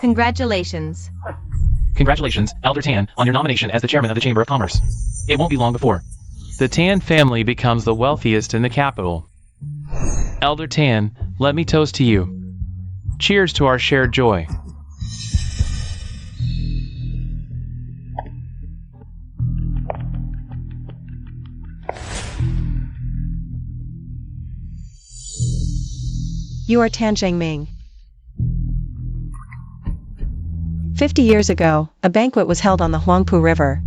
Congratulations. Congratulations, Elder Tan, on your nomination as the chairman of the Chamber of Commerce. It won't be long before the Tan family becomes the wealthiest in the capital. Elder Tan, let me toast to you. Cheers to our shared joy. You are Tan Zhengming. 50 years ago, a banquet was held on the Huangpu River.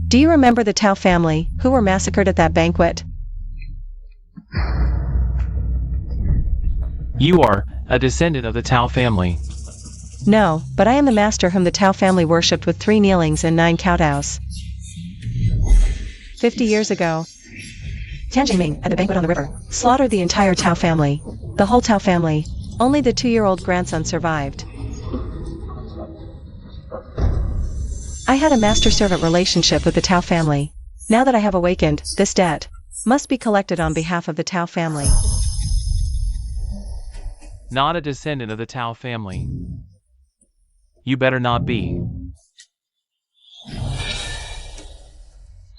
Do you remember the Tao family, who were massacred at that banquet? You are a descendant of the Tao family. No, but I am the master whom the Tao family worshipped with 3 kneelings and 9 kowtows. 50 years ago, Tan Zhengming, at the banquet on the river, slaughtered the entire Tao family. The whole Tao family. Only the 2-year-old grandson survived. I had a master-servant relationship with the Tao family. Now that I have awakened, this debt must be collected on behalf of the Tao family. Not a descendant of the Tao family. You better not be.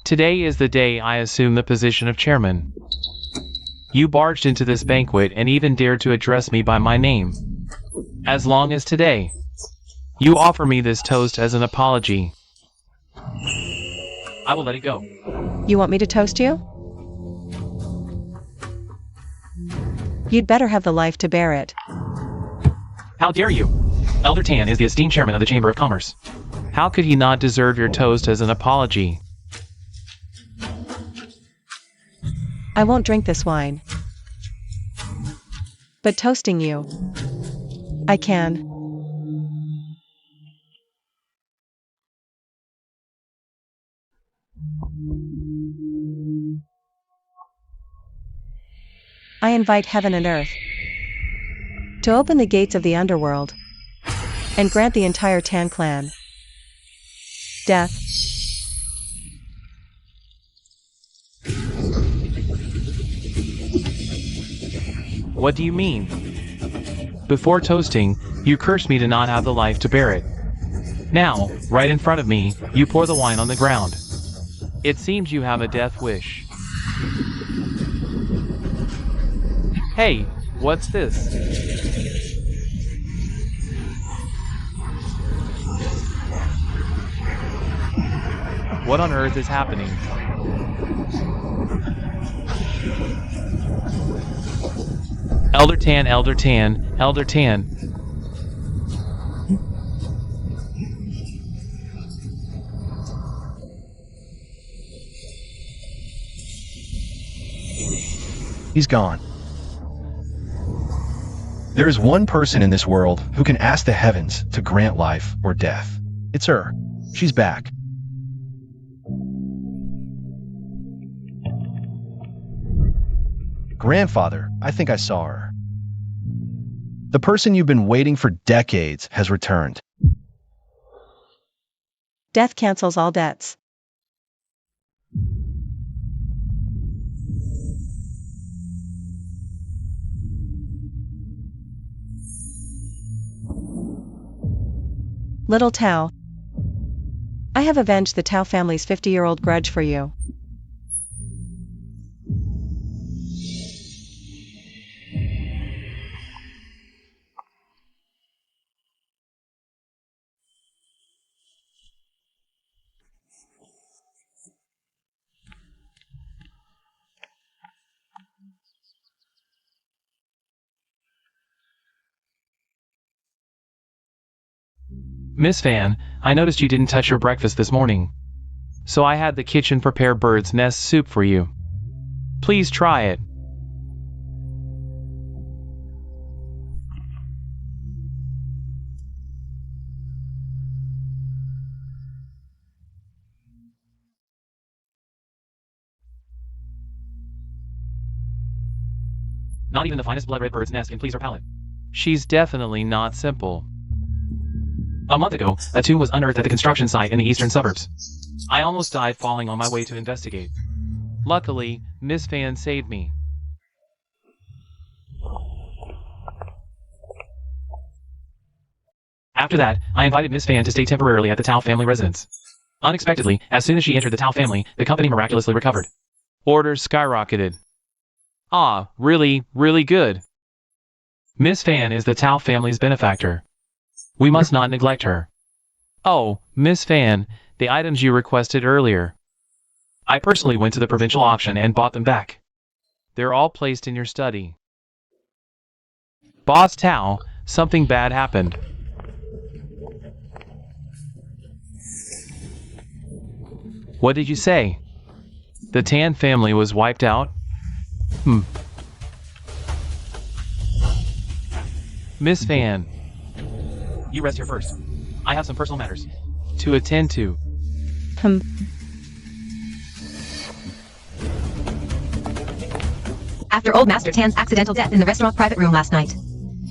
Today is the day I assume the position of chairman. You barged into this banquet and even dared to address me by my name. As long as today, you offer me this toast as an apology, I will let it go. You want me to toast you? You'd better have the life to bear it. How dare you? Elder Tan is the esteemed chairman of the Chamber of Commerce. How could he not deserve your toast as an apology? I won't drink this wine. But toasting you, I can. I invite heaven and earth to open the gates of the underworld and grant the entire Tan clan death. What do you mean? Before toasting, you cursed me to not have the life to bear it. Now, right in front of me, you pour the wine on the ground. It seems you have a death wish. Hey, what's this? What on earth is happening? Elder Tan, Elder Tan, Elder Tan. He's gone. There is one person in this world who can ask the heavens to grant life or death. It's her. She's back. Grandfather, I think I saw her. The person you've been waiting for decades has returned. Death cancels all debts. Little Tao, I have avenged the Tao family's 50-year-old grudge for you. Miss Van, I noticed you didn't touch your breakfast this morning. So I had the kitchen prepare bird's nest soup for you. Please try it. Not even the finest blood red bird's nest can please her palate. She's definitely not simple. A month ago, a tomb was unearthed at the construction site in the eastern suburbs. I almost died falling on my way to investigate. Luckily, Miss Fan saved me. After that, I invited Miss Fan to stay temporarily at the Tao family residence. Unexpectedly, as soon as she entered the Tao family, the company miraculously recovered. Orders skyrocketed. Ah, really, really good. Miss Fan is the Tao family's benefactor. We must not neglect her. Oh, Miss Fan, the items you requested earlier. I personally went to the provincial auction and bought them back. They're all placed in your study. Boss Tao, something bad happened. What did you say? The Tan family was wiped out? Miss Fan. You rest here first. I have some personal matters to attend to. After Old Master Tan's accidental death in the restaurant private room last night,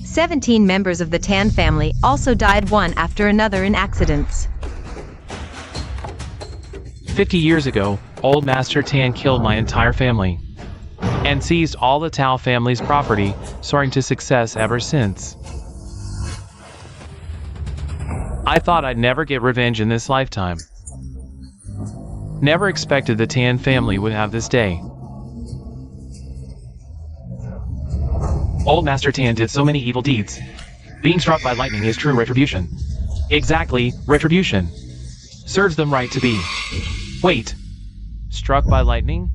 17 members of the Tan family also died one after another in accidents. 50 years ago, Old Master Tan killed my entire family and seized all the Tao family's property, soaring to success ever since. I thought I'd never get revenge in this lifetime. Never expected the Tan family would have this day. Old Master Tan did so many evil deeds. Being struck by lightning is true retribution. Exactly, retribution. Serves them right to be. Wait. Struck by lightning?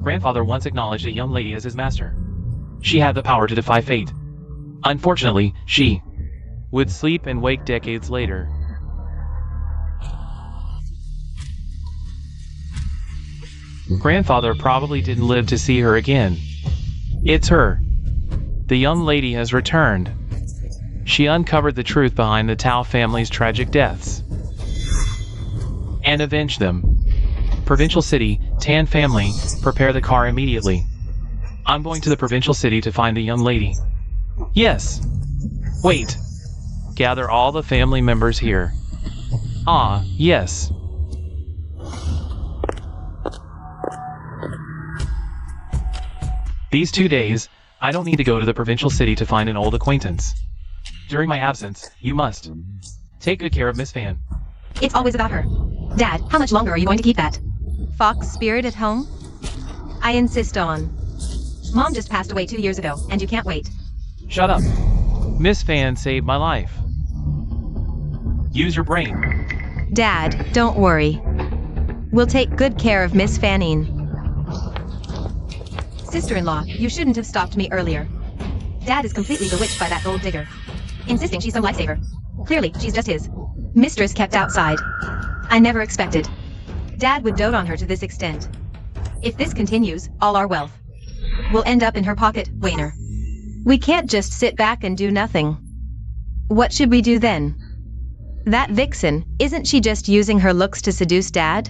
Grandfather once acknowledged a young lady as his master. She had the power to defy fate. Unfortunately, she would sleep and wake decades later. Grandfather probably didn't live to see her again. It's her. The young lady has returned. She uncovered the truth behind the Tao family's tragic deaths and avenged them. Provincial City, Tan family, prepare the car immediately. I'm going to the Provincial City to find the young lady. Yes. Wait. Gather all the family members here. Ah, yes. These 2 days, I don't need to go to the Provincial City to find an old acquaintance. During my absence, you must take good care of Miss Fan. It's always about her. Dad, how much longer are you going to keep that fox spirit at home? I insist on. Mom just passed away 2 years ago, and you can't wait. Shut up. Miss Fan saved my life. Use your brain. Dad, don't worry. We'll take good care of Miss Fanine. Sister-in-law, you shouldn't have stopped me earlier. Dad is completely bewitched by that old digger, insisting she's some lifesaver. Clearly, she's just his mistress kept outside. I never expected Dad would dote on her to this extent. If this continues, all our wealth will end up in her pocket, Wayner. We can't just sit back and do nothing. What should we do then? That vixen, isn't she just using her looks to seduce Dad?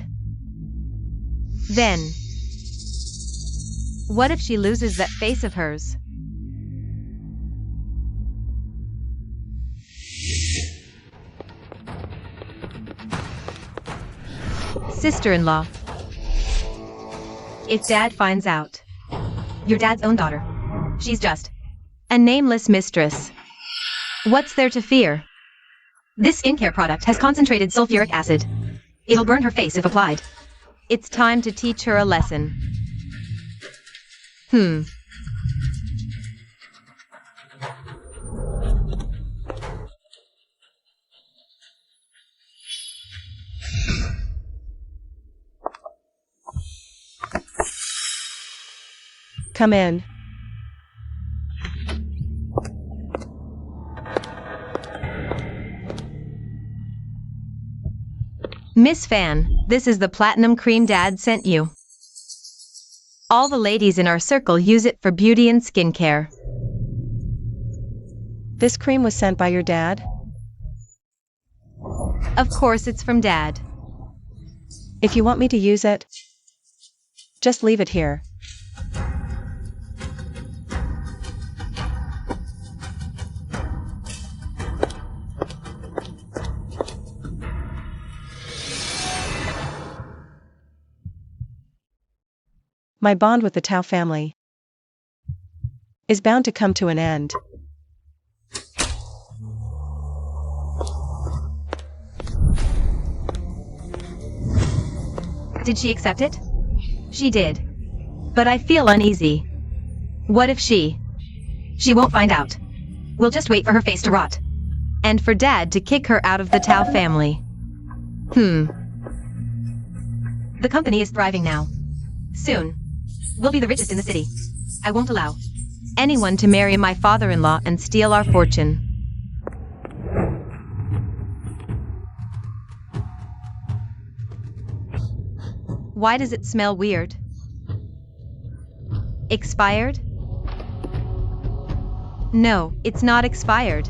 Then, what if she loses that face of hers? Sister-in-law. If Dad finds out, your dad's own daughter, she's just a nameless mistress. What's there to fear? This skincare product has concentrated sulfuric acid. It'll burn her face if applied. It's time to teach her a lesson. Come in. Miss Fan, this is the platinum cream Dad sent you. All the ladies in our circle use it for beauty and skincare. This cream was sent by your dad? Of course it's from Dad. If you want me to use it, just leave it here. My bond with the Tao family is bound to come to an end. Did she accept it? She did. But I feel uneasy. What if she won't find out. We'll just wait for her face to rot. And for Dad to kick her out of the Tao family. The company is thriving now. Soon, we'll be the richest in the city. I won't allow anyone to marry my father-in-law and steal our fortune. Why does it smell weird? Expired? No, it's not expired.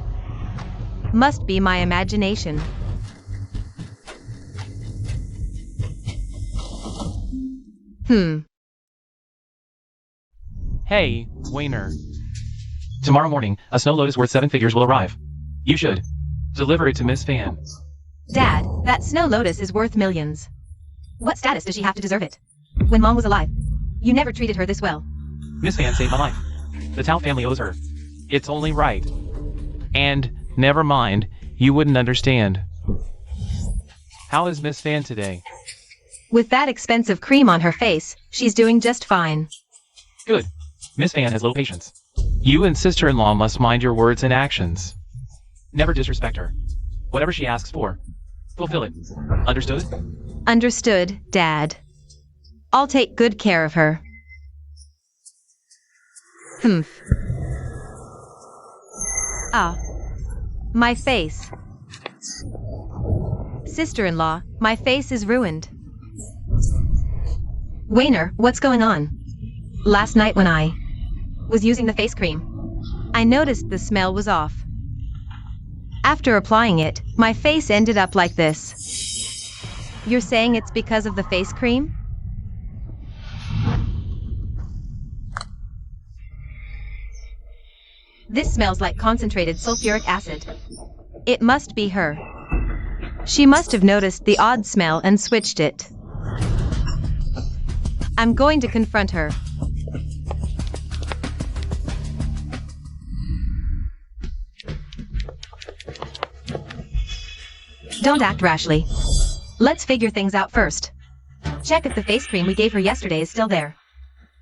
Must be my imagination. Hey, Wayner. Tomorrow morning, a snow lotus worth 7 figures will arrive. You should deliver it to Miss Fan. Dad, that snow lotus is worth millions. What status does she have to deserve it? When Mom was alive, you never treated her this well. Miss Fan saved my life. The Tao family owes her. It's only right. And, never mind, you wouldn't understand. How is Miss Fan today? With that expensive cream on her face, she's doing just fine. Good. Miss Fan has low patience. You and sister-in-law must mind your words and actions. Never disrespect her. Whatever she asks for, fulfill it. Understood? Understood, Dad. I'll take good care of her. Ah. My face. Sister-in-law, my face is ruined. Wayner, what's going on? Last night when I was using the face cream, I noticed the smell was off. After applying it, my face ended up like this. You're saying it's because of the face cream? This smells like concentrated sulfuric acid. It must be her. She must have noticed the odd smell and switched it. I'm going to confront her. Don't act rashly. Let's figure things out first. Check if the face cream we gave her yesterday is still there.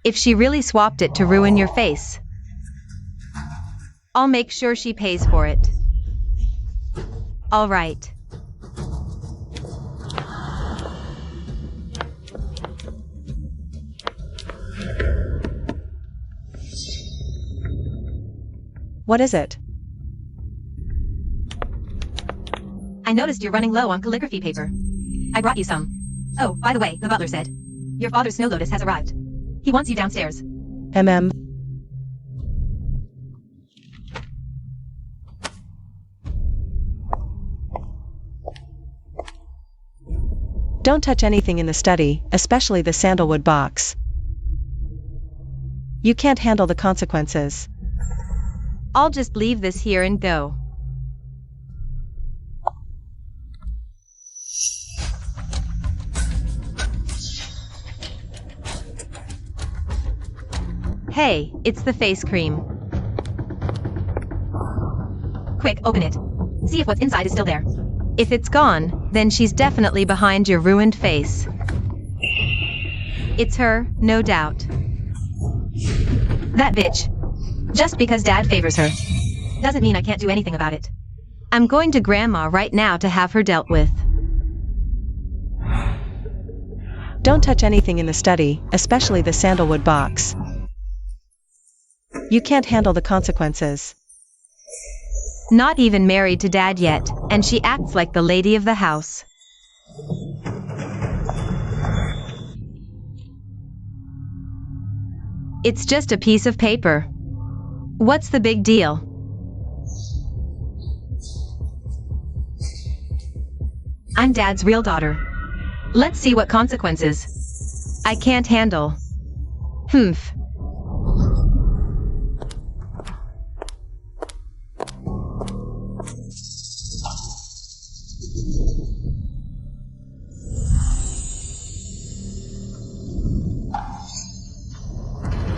If she really swapped it to ruin your face, I'll make sure she pays for it. All right. What is it? I noticed you're running low on calligraphy paper. I brought you some. Oh, by the way, the butler said your father's snow lotus has arrived. He wants you downstairs. Don't touch anything in the study, especially the sandalwood box. You can't handle the consequences. I'll just leave this here and go. Hey, it's the face cream. Quick, open it. See if what's inside is still there. If it's gone, then she's definitely behind your ruined face. It's her, no doubt. That bitch. Just because Dad favors her doesn't mean I can't do anything about it. I'm going to Grandma right now to have her dealt with. Don't touch anything in the study, especially the sandalwood box. You can't handle the consequences. Not even married to Dad yet, and she acts like the lady of the house. It's just a piece of paper. What's the big deal? I'm Dad's real daughter. Let's see what consequences I can't handle.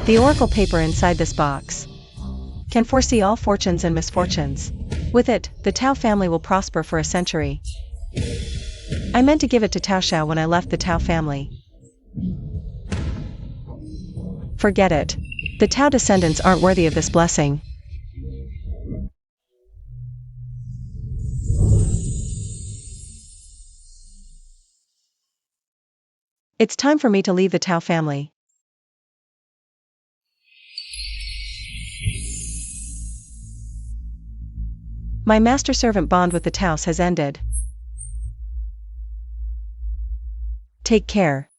The oracle paper inside this box can foresee all fortunes and misfortunes. With it, the Tao family will prosper for a century. I meant to give it to Tao Xiao when I left the Tao family. Forget it. The Tao descendants aren't worthy of this blessing. It's time for me to leave the Tao family. My master-servant bond with the Taos has ended. Take care.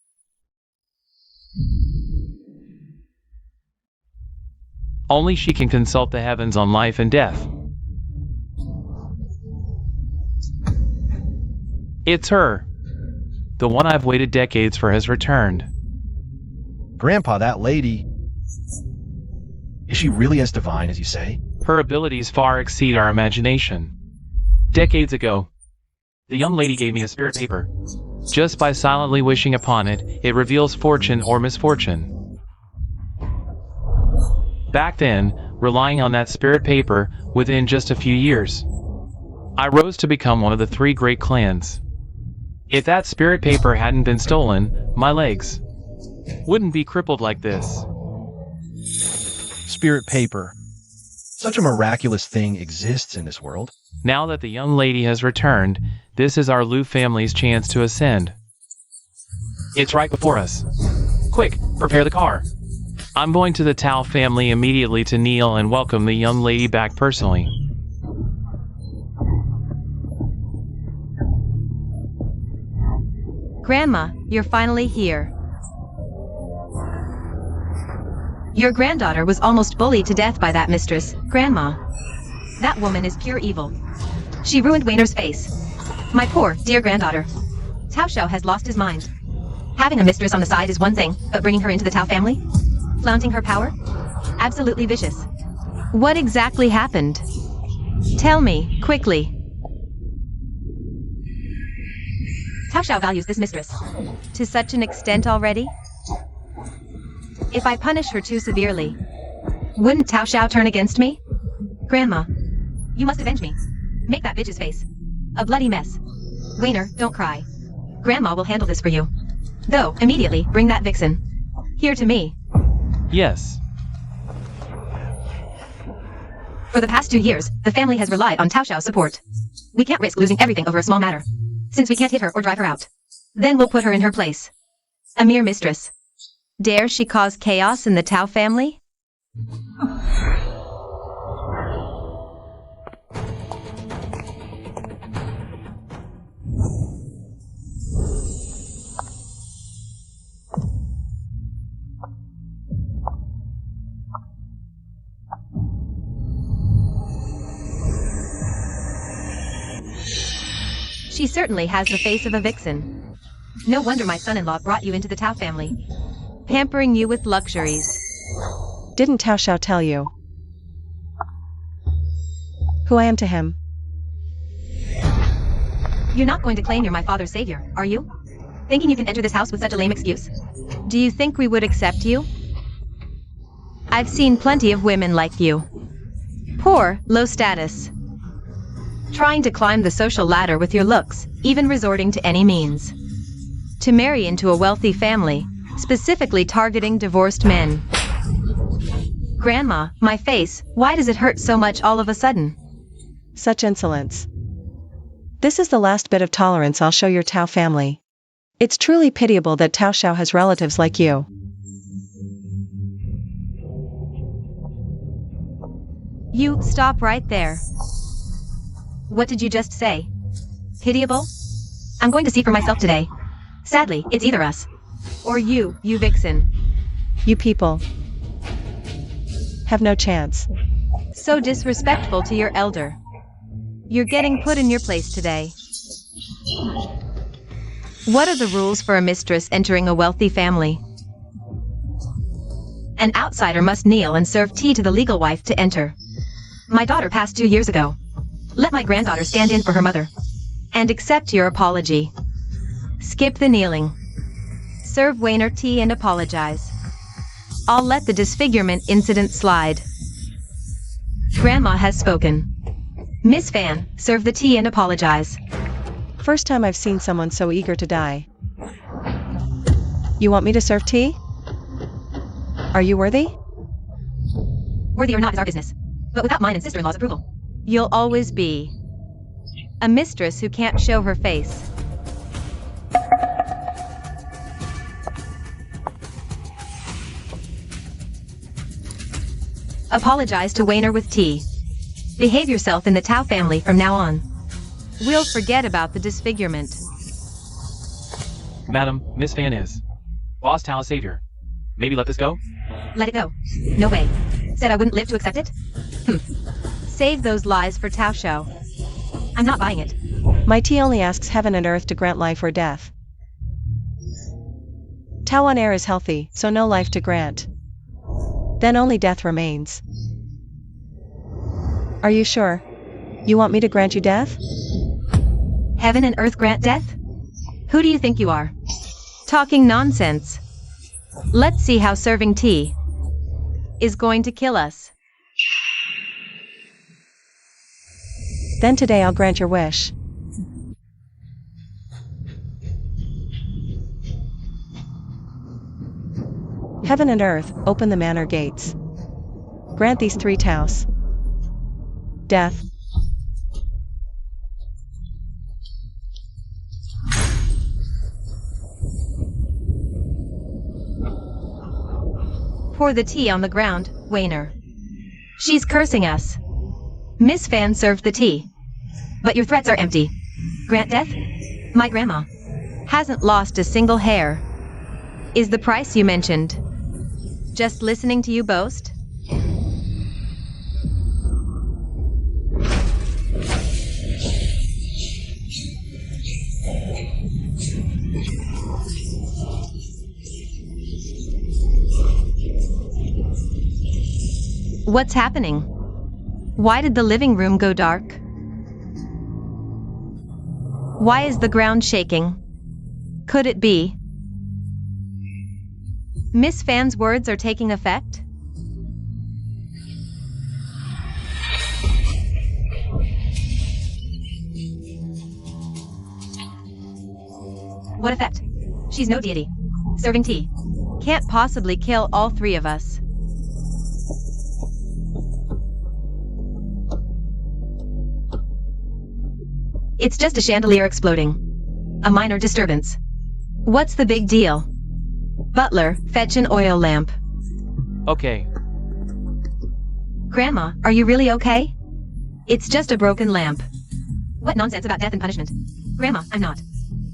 Only she can consult the heavens on life and death. It's her. The one I've waited decades for has returned. Grandpa, that lady... Is she really as divine as you say? Her abilities far exceed our imagination. Decades ago, the young lady gave me a spirit paper. Just by silently wishing upon it, it reveals fortune or misfortune. Back then, relying on that spirit paper, within just a few years, I rose to become one of the 3 great clans. If that spirit paper hadn't been stolen, my legs wouldn't be crippled like this. Spirit paper. Such a miraculous thing exists in this world. Now that the young lady has returned, this is our Lu family's chance to ascend. It's right before us. Quick, prepare the car. I'm going to the Tao family immediately to kneel and welcome the young lady back personally. Grandma, you're finally here. Your granddaughter was almost bullied to death by that mistress, Grandma. That woman is pure evil. She ruined Wayner's face. My poor, dear granddaughter. Tao Xiao has lost his mind. Having a mistress on the side is one thing, but bringing her into the Tao family? Flaunting her power? Absolutely vicious. What exactly happened? Tell me, quickly. Tao Xiao values this mistress. To such an extent already? If I punish her too severely, wouldn't Tao Xiao turn against me? Grandma, you must avenge me. Make that bitch's face a bloody mess. Wayner, don't cry. Grandma will handle this for you. Though, immediately, bring that vixen here to me. Yes. For the past 2 years, the family has relied on Tao Xiao's support. We can't risk losing everything over a small matter. Since we can't hit her or drive her out, then we'll put her in her place. A mere mistress. Dare she cause chaos in the Tao family? She certainly has the face of a vixen. No wonder my son-in-law brought you into the Tao family, pampering you with luxuries. Didn't Tao Xiao tell you who I am to him? You're not going to claim you're my father's savior, are you? Thinking you can enter this house with such a lame excuse? Do you think we would accept you? I've seen plenty of women like you. Poor, low status. Trying to climb the social ladder with your looks, even resorting to any means. To marry into a wealthy family, specifically targeting divorced men. Grandma, my face, why does it hurt so much all of a sudden? Such insolence. This is the last bit of tolerance I'll show your Tao family. It's truly pitiable that Tao Xiao has relatives like you. You stop right there. What did you just say? Pitiable? I'm going to see for myself today. Sadly, it's either us. Or you vixen. You people have no chance. So disrespectful to your elder. You're getting put in your place today. What are the rules for a mistress entering a wealthy family? An outsider must kneel and serve tea to the legal wife to enter. My daughter passed 2 years ago. Let my granddaughter stand in for her mother. And accept your apology. Skip the kneeling. Serve Wayner tea and apologize. I'll let the disfigurement incident slide. Grandma has spoken. Miss Fan, serve the tea and apologize. First time I've seen someone so eager to die. You want me to serve tea? Are you worthy? Worthy or not is our business. But without mine and sister-in-law's approval. You'll always be a mistress who can't show her face. Apologize to Wayner with tea. Behave yourself in the Tao family from now on. We'll forget about the disfigurement. Madam, Miss Fan is Boss Tao's savior. Maybe let this go? Let it go. No way. Said I wouldn't live to accept it? Save those lies for Tao Shao. I'm not buying it. My tea only asks heaven and earth to grant life or death. Tao on air is healthy, so no life to grant. Then only death remains. Are you sure? You want me to grant you death? Heaven and earth grant death? Who do you think you are? Talking nonsense. Let's see how serving tea is going to kill us. Then today I'll grant your wish. Heaven and earth, open the manor gates. Grant these 3 Taos. Death. Pour the tea on the ground, Wayner. She's cursing us. Miss Fan served the tea. But your threats are empty. Grant death? My grandma hasn't lost a single hair. Is the price you mentioned just listening to you boast? What's happening? Why did the living room go dark? Why is the ground shaking? Could it be Miss Fan's words are taking effect? What effect? She's no deity. Serving tea can't possibly kill all 3 of us. It's just a chandelier exploding. A minor disturbance. What's the big deal? Butler, fetch an oil lamp. Okay. Grandma, are you really okay? It's just a broken lamp. What nonsense about death and punishment? Grandma, I'm not.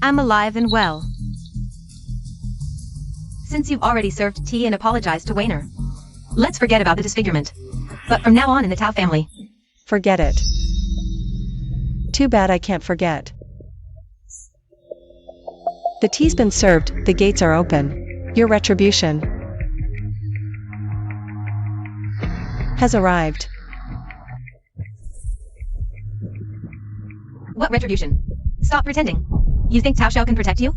I'm alive and well. Since you've already served tea and apologized to Wayner, let's forget about the disfigurement. But from now on in the Tao family, Forget it. Too bad I can't forget. The tea's been served, the gates are open. Your retribution has arrived. What retribution? Stop pretending. You think Tao Shao can protect you?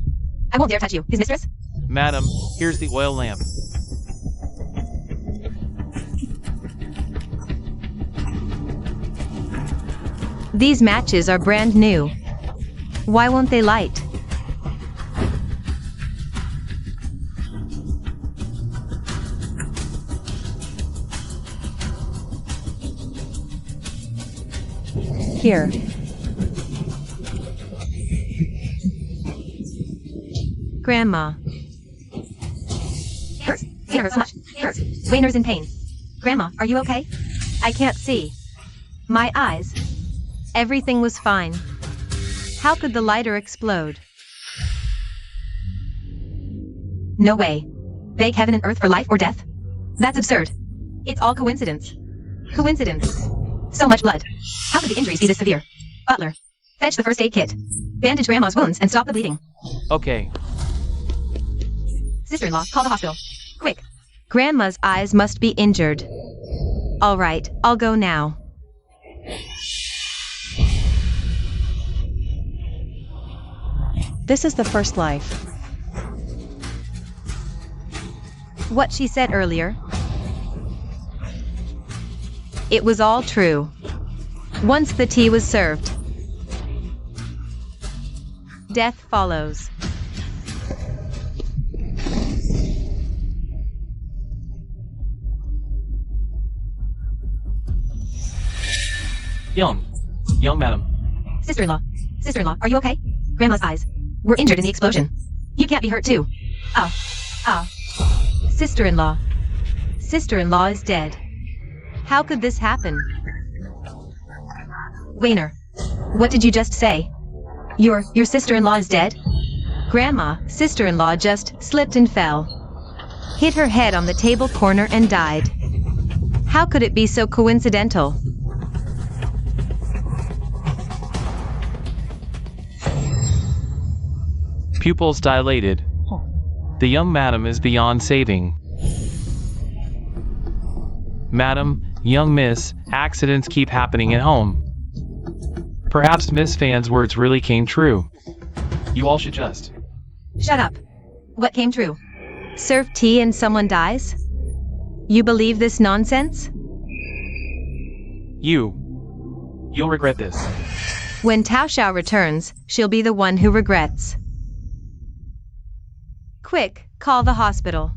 I won't dare touch you, his mistress. Madam, here's the oil lamp. These matches are brand new. Why won't they light? Here. Grandma. It hurts. It hurts so much. It hurts. Wayner's in pain. Grandma, are you okay? I can't see. My eyes. Everything was fine. How could the lighter explode? No way. Beg heaven and earth for life or death? That's absurd. It's all coincidence. Coincidence. So much blood. How could the injuries be this severe? Butler, fetch the first aid kit. Bandage Grandma's wounds and stop the bleeding. Okay. Sister-in-law, call the hospital. Quick. Grandma's eyes must be injured. All right, I'll go now. This is the first life. What she said earlier? It was all true. Once the tea was served, death follows. Young madam. Sister-in-law. Sister-in-law, are you okay? Grandma's eyes were injured in the explosion. You can't be hurt too. Oh. Sister-in-law. Sister-in-law is dead. How could this happen? Wayner, what did you just say? Your sister-in-law is dead? Grandma, sister-in-law just slipped and fell. Hit her head on the table corner and died. How could it be so coincidental? Pupils dilated. The young madam is beyond saving. Madam, young miss, accidents keep happening at home. Perhaps Miss Fan's words really came true. You all should just... Shut up. What came true? Serve tea and someone dies? You believe this nonsense? You'll regret this. When Tao Xiao returns, she'll be the one who regrets. Quick, call the hospital.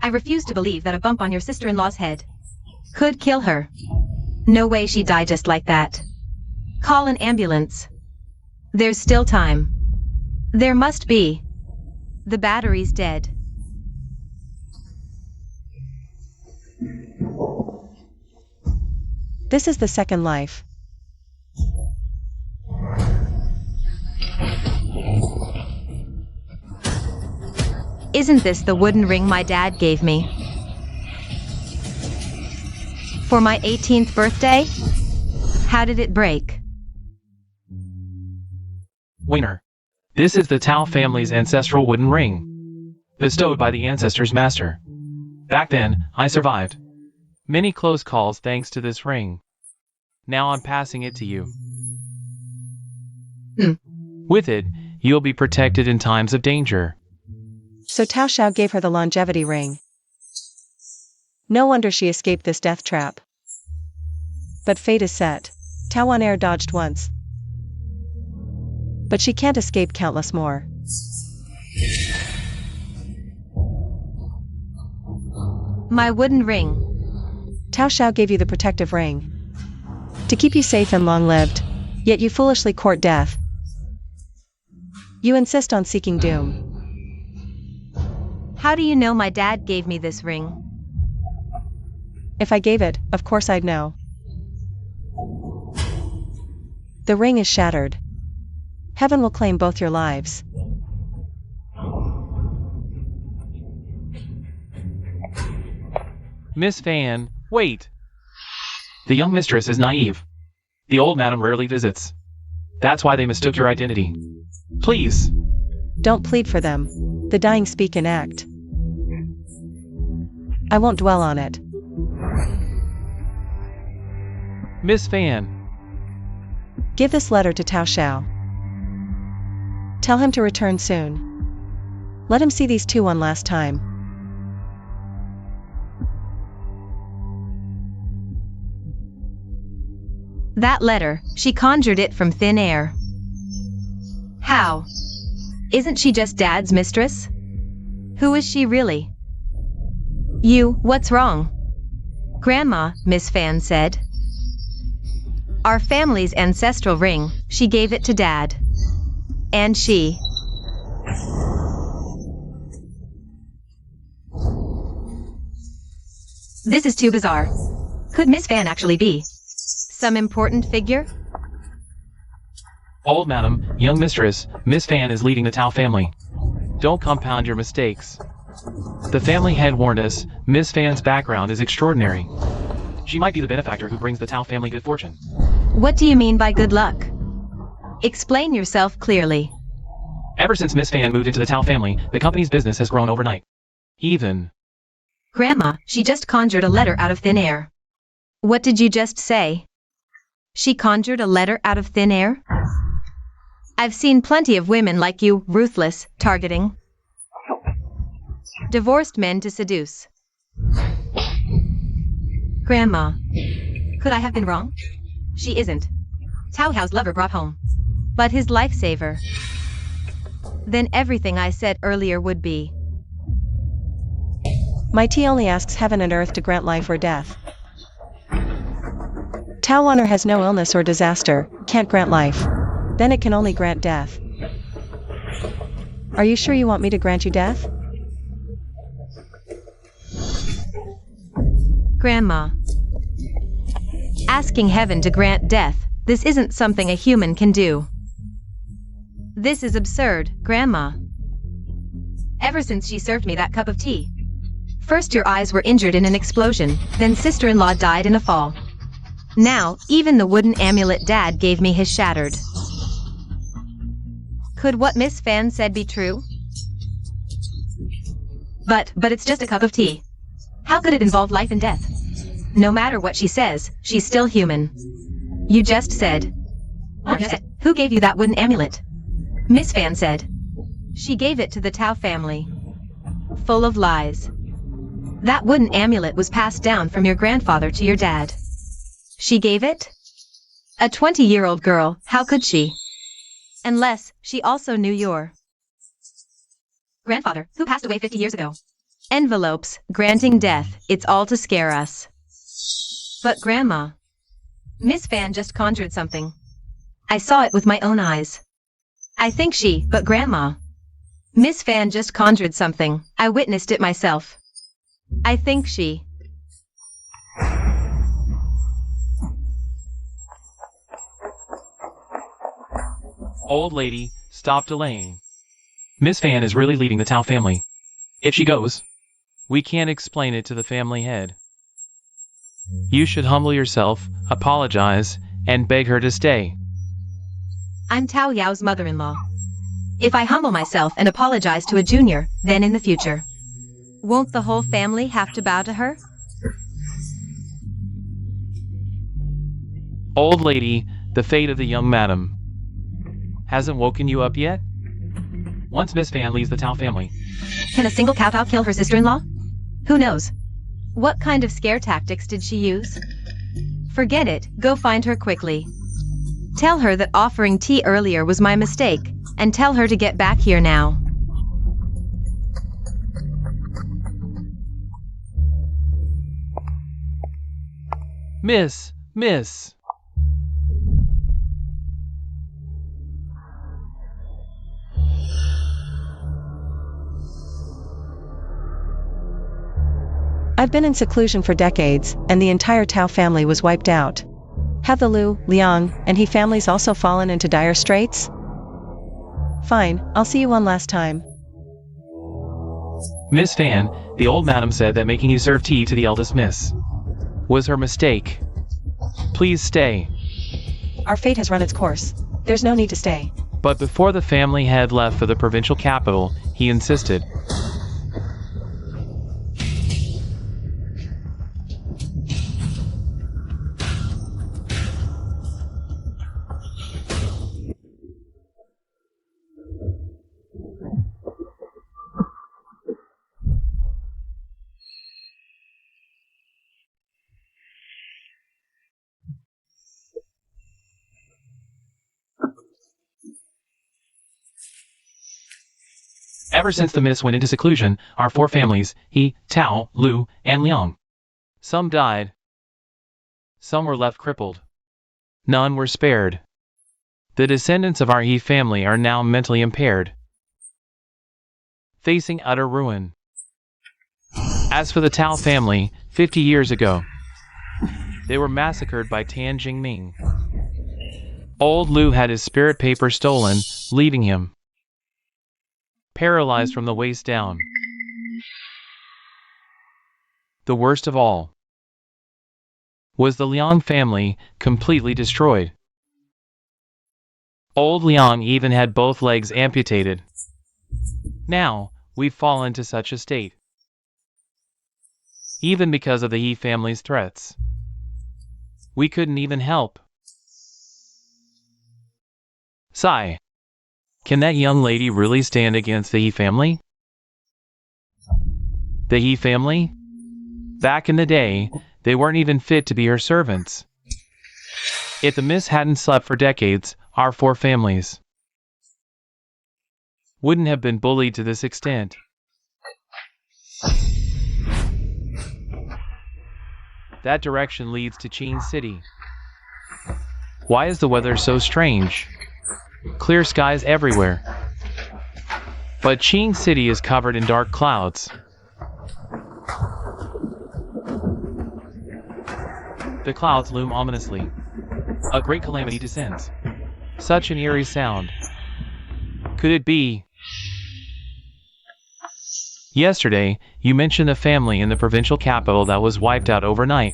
I refuse to believe that a bump on your sister-in-law's head could kill her. No way she'd die just like that. Call an ambulance. There's still time. There must be. The battery's dead. This is the second life. Isn't this the wooden ring my dad gave me? For my 18th birthday? How did it break? Wayner, this is the Tao family's ancestral wooden ring, bestowed by the ancestors' master. Back then, I survived many close calls thanks to this ring. Now I'm passing it to you. With it, you'll be protected in times of danger. So Tao Xiao gave her the longevity ring. No wonder she escaped this death trap. But fate is set. Tao on air dodged once. But she can't escape countless more. My wooden ring. Tao Xiao gave you the protective ring to keep you safe and long-lived, yet you foolishly court death. You insist on seeking doom. How do you know my dad gave me this ring? If I gave it, of course I'd know. The ring is shattered. Heaven will claim both your lives. Miss Fan, wait! The young mistress is naive. The old madam rarely visits. That's why they mistook your identity. Please! Don't plead for them. The dying speak and act. I won't dwell on it. Miss Fan. Give this letter to Tao Xiao. Tell him to return soon. Let him see these two one last time. That letter, she conjured it from thin air. How? Isn't she just Dad's mistress? Who is she really? What's wrong? Grandma, Miss Fan said. Our family's ancestral ring, she gave it to Dad. And she... This is too bizarre. Could Miss Fan actually be some important figure? Old madam, young mistress, Miss Fan is leading the Tao family. Don't compound your mistakes. The family had warned us, Miss Fan's background is extraordinary. She might be the benefactor who brings the Tao family good fortune. What do you mean by good luck? Explain yourself clearly. Ever since Miss Fan moved into the Tao family, the company's business has grown overnight. Even... Grandma, she just conjured a letter out of thin air. What did you just say? She conjured a letter out of thin air? I've seen plenty of women like you, ruthless, targeting. Divorced men to seduce. Grandma. Could I have been wrong? She isn't. Tao Hao's lover brought home. But his lifesaver. Then everything I said earlier would be. My tea only asks heaven and earth to grant life or death. Tao Honor has no illness or disaster, can't grant life. Then it can only grant death. Are you sure you want me to grant you death? Grandma. Asking heaven to grant death, this isn't something a human can do. This is absurd, Grandma. Ever since she served me that cup of tea. First your eyes were injured in an explosion, then sister-in-law died in a fall. Now, even the wooden amulet Dad gave me has shattered. Could what Miss Fan said be true? But it's just a cup of tea. How could it involve life and death? No matter what she says, she's still human. You just said. Who gave you that wooden amulet? Miss Fan said. She gave it to the Tao family. Full of lies. That wooden amulet was passed down from your grandfather to your dad. She gave it? A 20-year-old girl, how could she? Unless, she also knew your grandfather, who passed away 50 years ago. Envelopes, granting death, it's all to scare us. But Grandma. Miss Fan just conjured something. I saw it with my own eyes. I think but Grandma. Miss Fan just conjured something, I witnessed it myself. I think she. Old lady, stop delaying. Miss Fan is really leaving the Tao family. If she goes, we can't explain it to the family head. You should humble yourself, apologize, and beg her to stay. I'm Tao Yao's mother-in-law. If I humble myself and apologize to a junior, then in the future, won't the whole family have to bow to her? Old lady, the fate of the young madam hasn't woken you up yet? Once Miss Fan leaves the Tao family, can a single cow kill her sister-in-law? Who knows? What kind of scare tactics did she use? Forget it, go find her quickly. Tell her that offering tea earlier was my mistake, and tell her to get back here now. Miss. I've been in seclusion for decades, and the entire Tao family was wiped out. Have the Lu, Liang, and He families also fallen into dire straits? Fine, I'll see you one last time. Miss Fan, the old madam said that making you serve tea to the eldest miss was her mistake. Please stay. Our fate has run its course. There's no need to stay. But before the family head left for the provincial capital, he insisted. Ever since the miss went into seclusion, our four families, He, Tao, Lu, and Liang. Some died. Some were left crippled. None were spared. The descendants of our He family are now mentally impaired, facing utter ruin. As for the Tao family, 50 years ago, they were massacred by Tan Jingming. Old Lu had his spirit paper stolen, leaving him paralyzed from the waist down. The worst of all was the Liang family, completely destroyed. Old Liang even had both legs amputated. Now, we've fallen to such a state. Even because of the He family's threats. We couldn't even help. Sigh. Can that young lady really stand against the He family? The He family? Back in the day, they weren't even fit to be her servants. If the Miss hadn't slept for decades, our four families wouldn't have been bullied to this extent. That direction leads to Qing City. Why is the weather so strange? Clear skies everywhere. But Qing City is covered in dark clouds. The clouds loom ominously. A great calamity descends. Such an eerie sound. Could it be? Yesterday, you mentioned a family in the provincial capital that was wiped out overnight.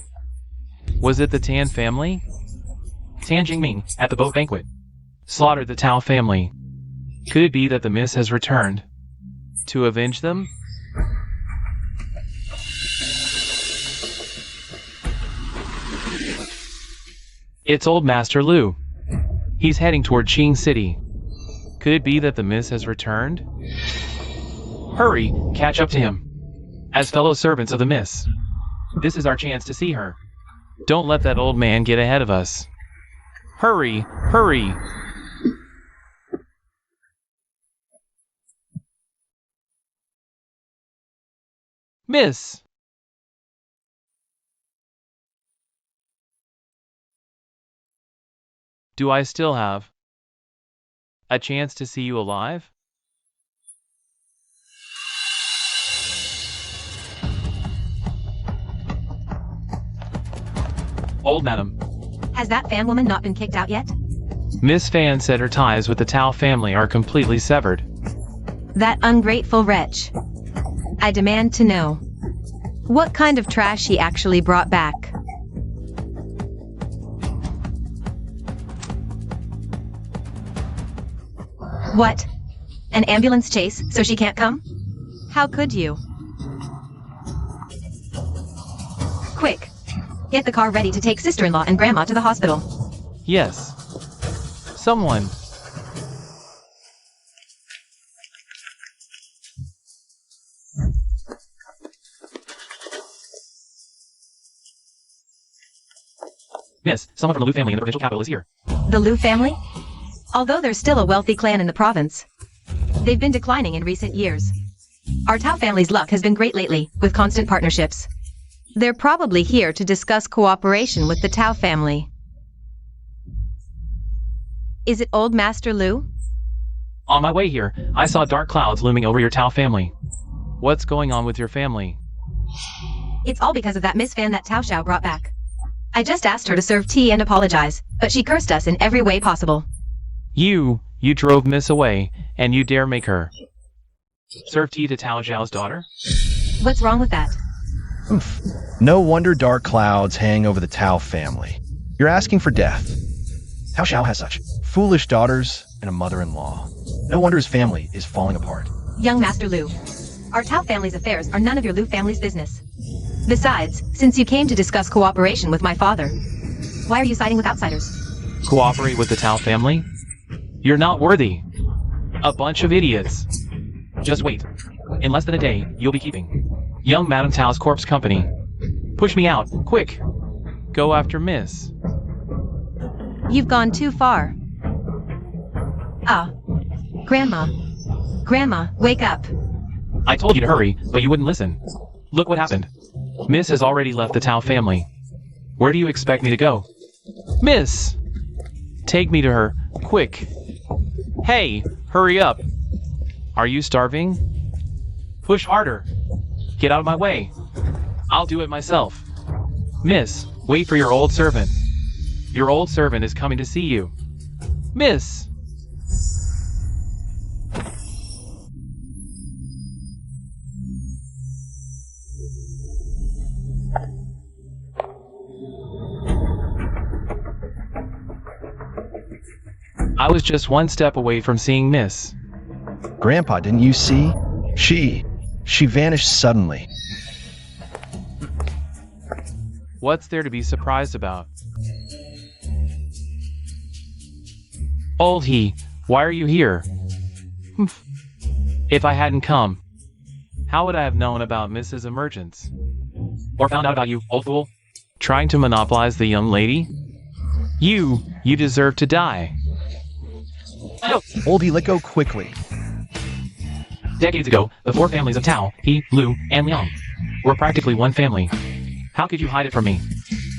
Was it the Tan family? Tan Jingming, at the boat banquet, slaughtered the Tao family. Could it be that the Miss has returned to avenge them? It's old Master Lu. He's heading toward Qing City. Could it be that the Miss has returned? Hurry, catch up to him. As fellow servants of the Miss, this is our chance to see her. Don't let that old man get ahead of us. Hurry, hurry! Miss! Do I still have a chance to see you alive? Old madam. Has that fan woman not been kicked out yet? Miss Fan said her ties with the Tao family are completely severed. That ungrateful wretch. I demand to know what kind of trash he actually brought back. What? An ambulance chase so she can't come? How could you? Quick! Get the car ready to take sister-in-law and grandma to the hospital. Yes. Someone. Miss, someone from the Lu family in the provincial capital is here. The Lu family? Although they're still a wealthy clan in the province, they've been declining in recent years. Our Tao family's luck has been great lately, with constant partnerships. They're probably here to discuss cooperation with the Tao family. Is it old Master Lu? On my way here, I saw dark clouds looming over your Tao family. What's going on with your family? It's all because of that Miss Fan that Tao Xiao brought back. I just asked her to serve tea and apologize, but she cursed us in every way possible. You drove Miss away, and you dare make her serve tea to Tao Zhao's daughter? What's wrong with that? Oof. No wonder dark clouds hang over the Tao family. You're asking for death. Tao Xiao has such foolish daughters and a mother-in-law. No wonder his family is falling apart. Young Master Lu, our Tao family's affairs are none of your Lu family's business. Besides, since you came to discuss cooperation with my father, why are you siding with outsiders? Cooperate with the Tao family? You're not worthy. A bunch of idiots. Just wait. In less than a day, you'll be keeping young Madame Tao's corpse company. Push me out, quick. Go after Miss. You've gone too far. Ah. Grandma. Grandma, wake up. I told you to hurry, but you wouldn't listen. Look what happened. Miss has already left the Tao family. Where do you expect me to go? Miss! Take me to her, quick. Hey, hurry up. Are you starving? Push harder. Get out of my way. I'll do it myself. Miss, wait for your old servant. Your old servant is coming to see you. Miss! I was just one step away from seeing Miss. Grandpa, didn't you see? She vanished suddenly. What's there to be surprised about? Old He, why are you here? If I hadn't come, How would I have known about Mrs. Emergence? Or found out about you, old fool? Trying to monopolize the young lady? You deserve to die. Oldie, let go quickly. Decades ago, the 4 families of Tao, He, Lu, and Liang were practically one family. How could you hide it from me?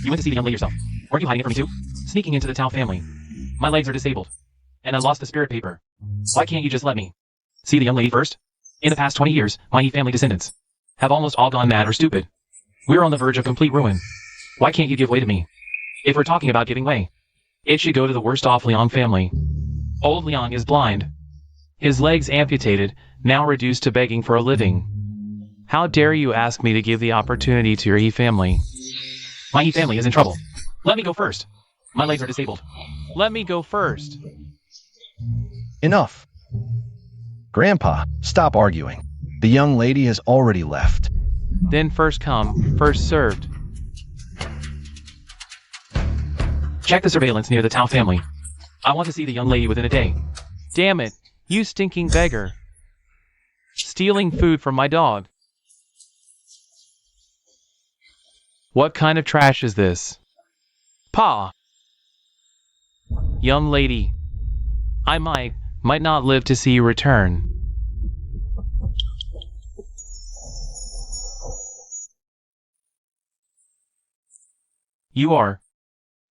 You went to see the young lady yourself. Weren't you hiding it from me too? Sneaking into the Tao family. My legs are disabled. And I lost the spirit paper. Why can't you just let me see the young lady first? In the past 20 years, my He family descendants have almost all gone mad or stupid. We're on the verge of complete ruin. Why can't you give way to me? If we're talking about giving way, it should go to the worst off Liang family. Old Liang is blind. His legs amputated, now reduced to begging for a living. How dare you ask me to give the opportunity to your He family? My He family is in trouble. Let me go first. My legs are disabled. Let me go first. Enough. Grandpa, stop arguing. The young lady has already left. Then first come, first served. Check the surveillance near the Tao family. I want to see the young lady within a day. Damn it, you stinking beggar. Stealing food from my dog. What kind of trash is this? Pa! Young lady, I might not live to see you return. You are.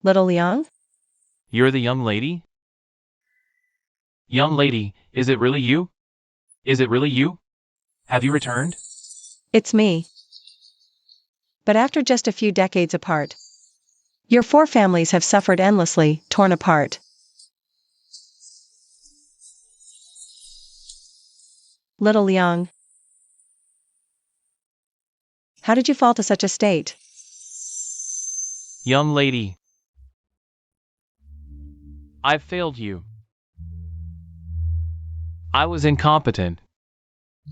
Little Liang? You're the young lady? Young lady, is it really you? Is it really you? Have you returned? It's me. But after just a few decades apart, your 4 families have suffered endlessly, torn apart. Little Liang, how did you fall to such a state? Young lady, I've failed you. I was incompetent.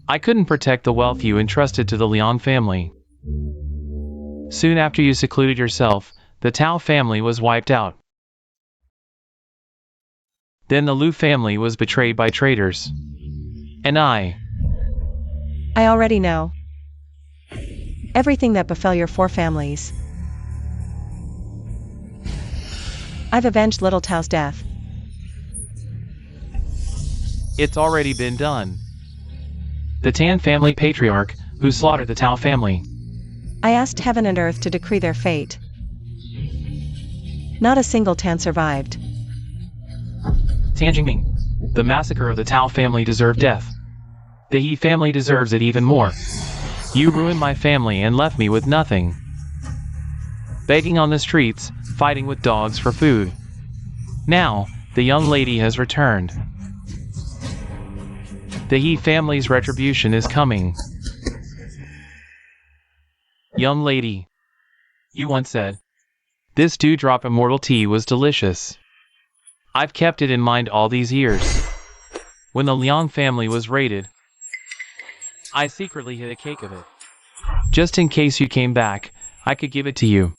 I couldn't protect the wealth you entrusted to the Liang family. Soon after you secluded yourself, the Tao family was wiped out. Then the Lu family was betrayed by traitors. And I already know everything that befell your 4 families. I've avenged little Tao's death. It's already been done. The Tan family patriarch, who slaughtered the Tao family. I asked heaven and earth to decree their fate. Not a single Tan survived. Tan Jingming, the massacre of the Tao family deserved death. The He family deserves it even more. You ruined my family and left me with nothing. Begging on the streets, fighting with dogs for food. Now, the young lady has returned. The He family's retribution is coming. Young lady, you once said, this dewdrop immortal tea was delicious. I've kept it in mind all these years. When the Liang family was raided, I secretly hid a cake of it. Just in case you came back, I could give it to you.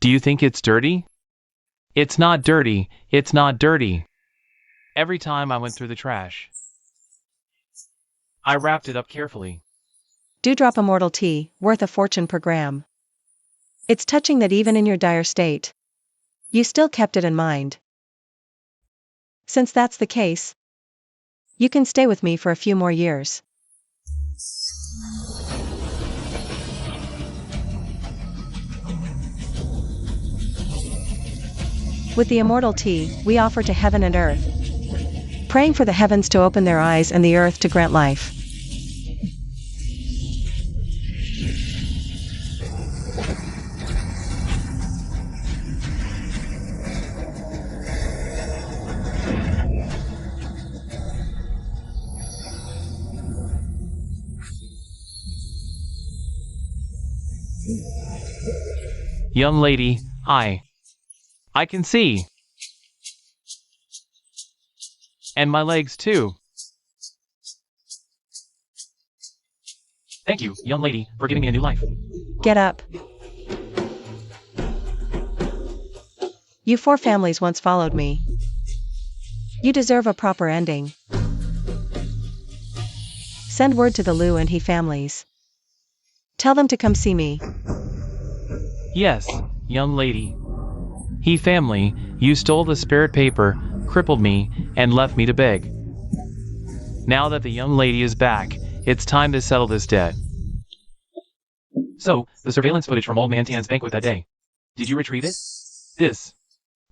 Do you think it's dirty? It's not dirty, it's not dirty. Every time I went through the trash, I wrapped it up carefully. Dewdrop immortal tea, worth a fortune per gram. It's touching that even in your dire state, you still kept it in mind. Since that's the case, you can stay with me for a few more years. With the immortal tea, we offer to heaven and earth, praying for the heavens to open their eyes and the earth to grant life. Young lady, I can see. And my legs too. Thank you, young lady, for giving me a new life. Get up. You 4 families once followed me. You deserve a proper ending. Send word to the Liu and he families. Tell them to come see me. Yes, young lady. He family, you stole the spirit paper, crippled me, and left me to beg. Now that the young lady is back, it's time to settle this debt. So, the surveillance footage from Old Man Tan's banquet that day. Did you retrieve it? This.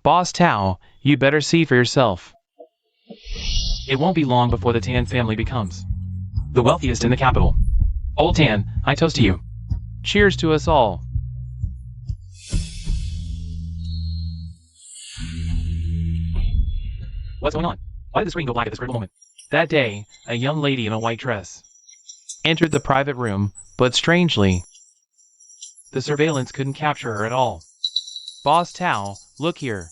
Boss Tao, you better see for yourself. It won't be long before the Tan family becomes the wealthiest in the capital. Old Tan, I toast to you. Cheers to us all. What's going on? Why did the screen go black at this critical moment? That day, a young lady in a white dress entered the private room, but strangely, the surveillance couldn't capture her at all. Boss Tao, look here.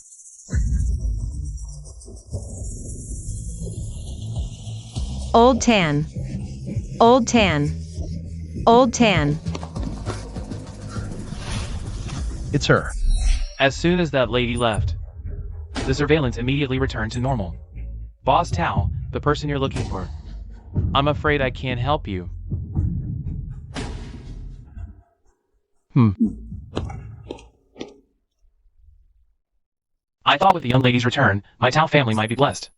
Old Tan. Old Tan. Old Tan. It's her. As soon as that lady left, the surveillance immediately returned to normal. Boss Tao, the person you're looking for. I'm afraid I can't help you. I thought with the young lady's return, my Tao family might be blessed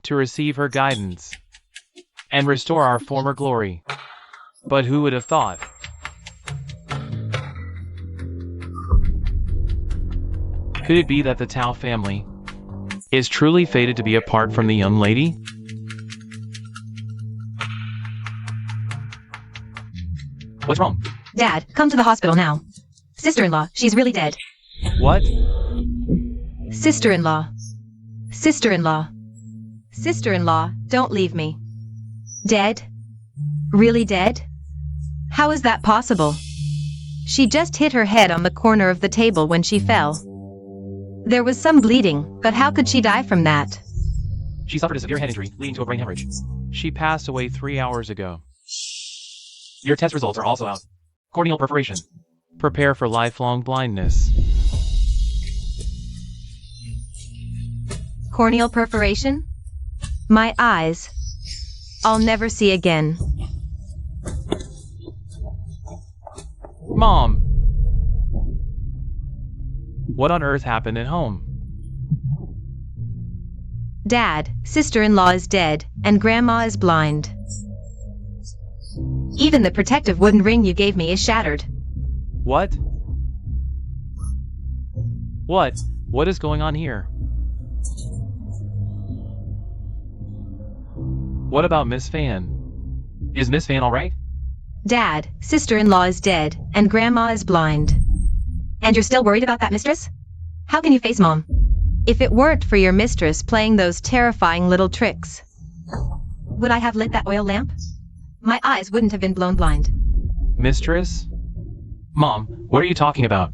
to receive her guidance and restore our former glory. But who would have thought? Could it be that the Tao family is truly fated to be apart from the young lady? What's wrong? Dad, come to the hospital now. Sister-in-law, she's really dead. What? Sister-in-law. Sister-in-law. Sister-in-law, don't leave me. Dead? Really dead? How is that possible? She just hit her head on the corner of the table when she fell. There was some bleeding, but how could she die from that? She suffered a severe head injury, leading to a brain hemorrhage. She passed away 3 hours ago. Your test results are also out. Corneal perforation. Prepare for lifelong blindness. Corneal perforation? My eyes. I'll never see again. Mom! What on earth happened at home? Dad, sister-in-law is dead, and grandma is blind. Even the protective wooden ring you gave me is shattered. What? What? What is going on here? What about Miss Fan? Is Miss Fan alright? Dad, sister-in-law is dead, and grandma is blind. And you're still worried about that mistress? How can you face Mom? If it weren't for your mistress playing those terrifying little tricks, would I have lit that oil lamp? My eyes wouldn't have been blown blind. Mistress? Mom, what are you talking about?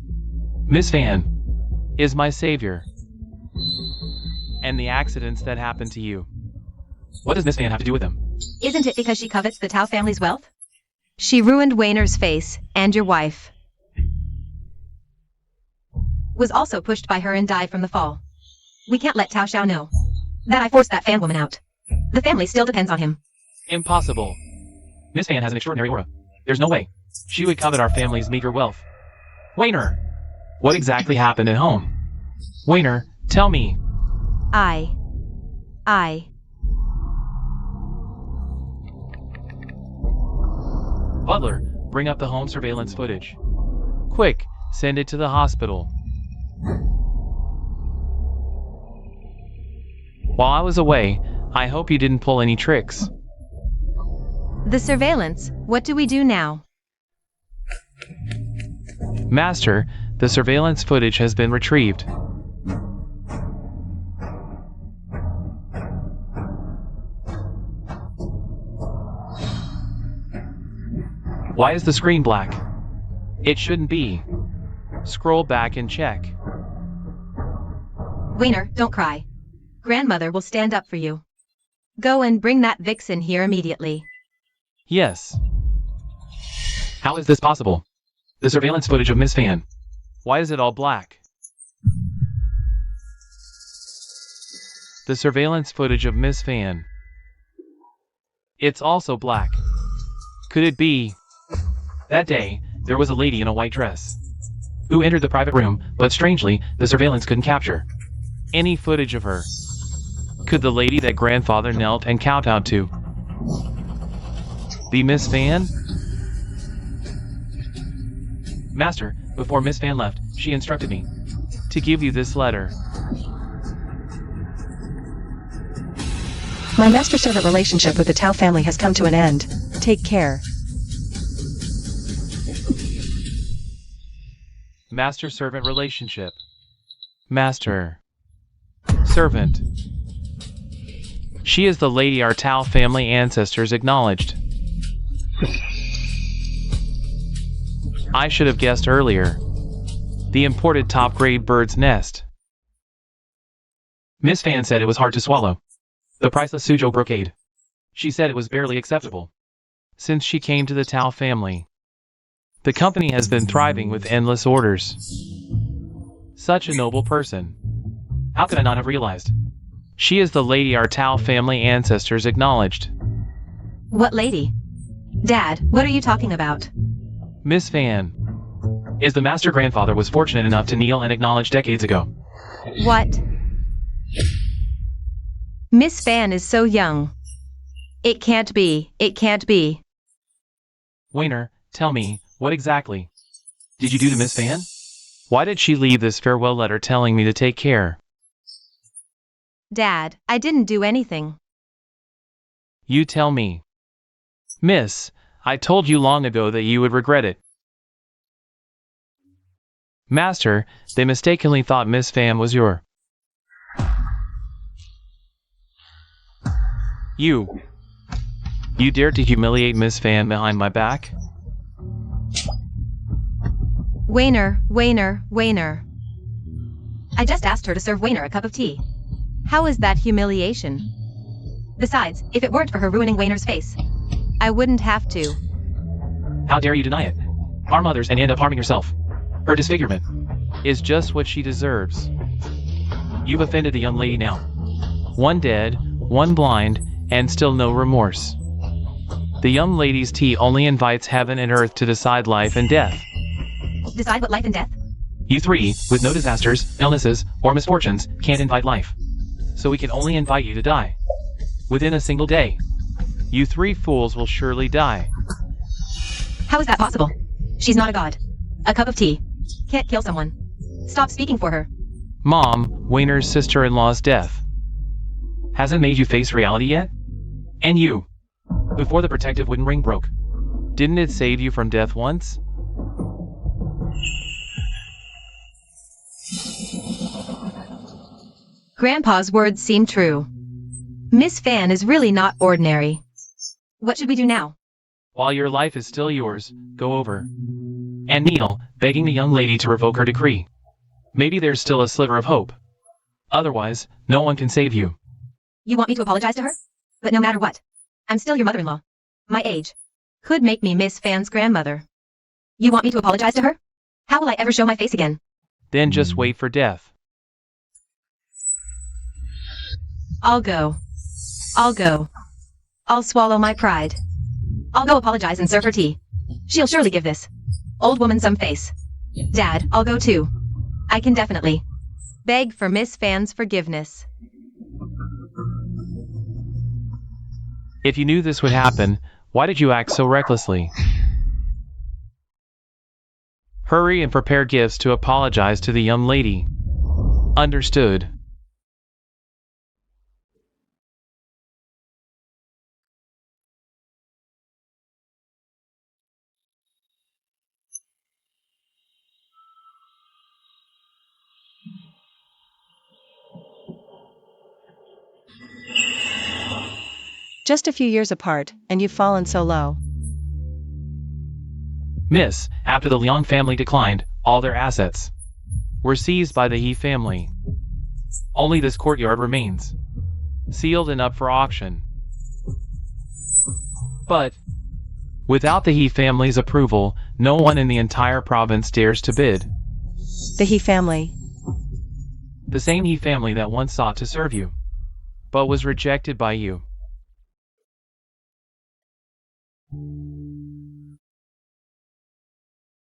Miss Fan is my savior. And the accidents that happened to you. What does Miss Fan have to do with them? Isn't it because she covets the Tao family's wealth? She ruined Wayner's face, and your wife was also pushed by her and died from the fall. We can't let Tao Xiao know that I forced that fan woman out. The family still depends on him. Impossible. Miss Fan has an extraordinary aura. There's no way she would covet our family's meager wealth. Wayner, what exactly happened at home? Wayner, tell me. I. Butler, bring up the home surveillance footage. Quick, send it to the hospital. While I was away, I hope you didn't pull any tricks. The surveillance, what do we do now? Master, the surveillance footage has been retrieved. Why is the screen black? It shouldn't be. Scroll back and check. Wayner, don't cry. Grandmother will stand up for you. Go and bring that vixen here immediately. Yes. How is this possible? The surveillance footage of Miss Fan. Why is it all black? The surveillance footage of Miss Fan. It's also black. Could it be? That day, there was a lady in a white dress who entered the private room, but strangely, the surveillance couldn't capture any footage of her. Could the lady that grandfather knelt and kowtowed to be Miss Fan? Master, before Miss Fan left, she instructed me to give you this letter. My master-servant relationship with the Tao family has come to an end. Take care. Master-servant relationship. Master. Servant. She is the lady our Tao family ancestors acknowledged. I should have guessed earlier. The imported top-grade bird's nest. Miss Fan said it was hard to swallow. The priceless Suzhou brocade. She said it was barely acceptable since she came to the Tao family. The company has been thriving with endless orders. Such a noble person. How could I not have realized? She is the lady our Tao family ancestors acknowledged. What lady? Dad, what are you talking about? Miss Fan. Is the master grandfather was fortunate enough to kneel and acknowledge decades ago. What? Miss Fan is so young. It can't be. It can't be. Wainer, tell me, what exactly did you do to Miss Fan? Why did she leave this farewell letter telling me to take care? Dad, I didn't do anything. You tell me. Miss, I told you long ago that you would regret it. Master, they mistakenly thought Miss Fan was your... You dared to humiliate Miss Fan behind my back? Wainer. I just asked her to serve Wainer a cup of tea. How is that humiliation? Besides, if it weren't for her ruining Wainer's face, I wouldn't have to. How dare you deny it? Harm others and end up harming yourself. Her disfigurement is just what she deserves. You've offended the young lady now. One dead, one blind, and still no remorse. The young lady's tea only invites heaven and earth to decide life and death. Decide what life and death? You three, with no disasters, illnesses, or misfortunes, can't invite life. So we can only invite you to die. Within a single day. You three fools will surely die. How is that possible? She's not a god. A cup of tea can't kill someone. Stop speaking for her. Mom, Wainer's sister-in-law's death hasn't made you face reality yet? And you, before the protective wooden ring broke, didn't it save you from death once? Grandpa's words seem true. Miss Fan is really not ordinary. What should we do now? While your life is still yours, go over and kneel, begging the young lady to revoke her decree. Maybe there's still a sliver of hope. Otherwise, no one can save you. You want me to apologize to her? But no matter what, I'm still your mother-in-law. My age could make me Miss Fan's grandmother. You want me to apologize to her? How will I ever show my face again? Then just wait for death. I'll go. I'll swallow my pride. I'll go apologize and serve her tea. She'll surely give this old woman some face. Dad, I'll go too. I can definitely beg for Miss Fan's forgiveness. If you knew this would happen, why did you act so recklessly? Hurry and prepare gifts to apologize to the young lady. Understood. Just a few years apart, and you've fallen so low. Miss, after the Liang family declined, all their assets were seized by the He family. Only this courtyard remains, sealed and up for auction. But, without the He family's approval, no one in the entire province dares to bid. The He family. The same He family that once sought to serve you. but was rejected by you.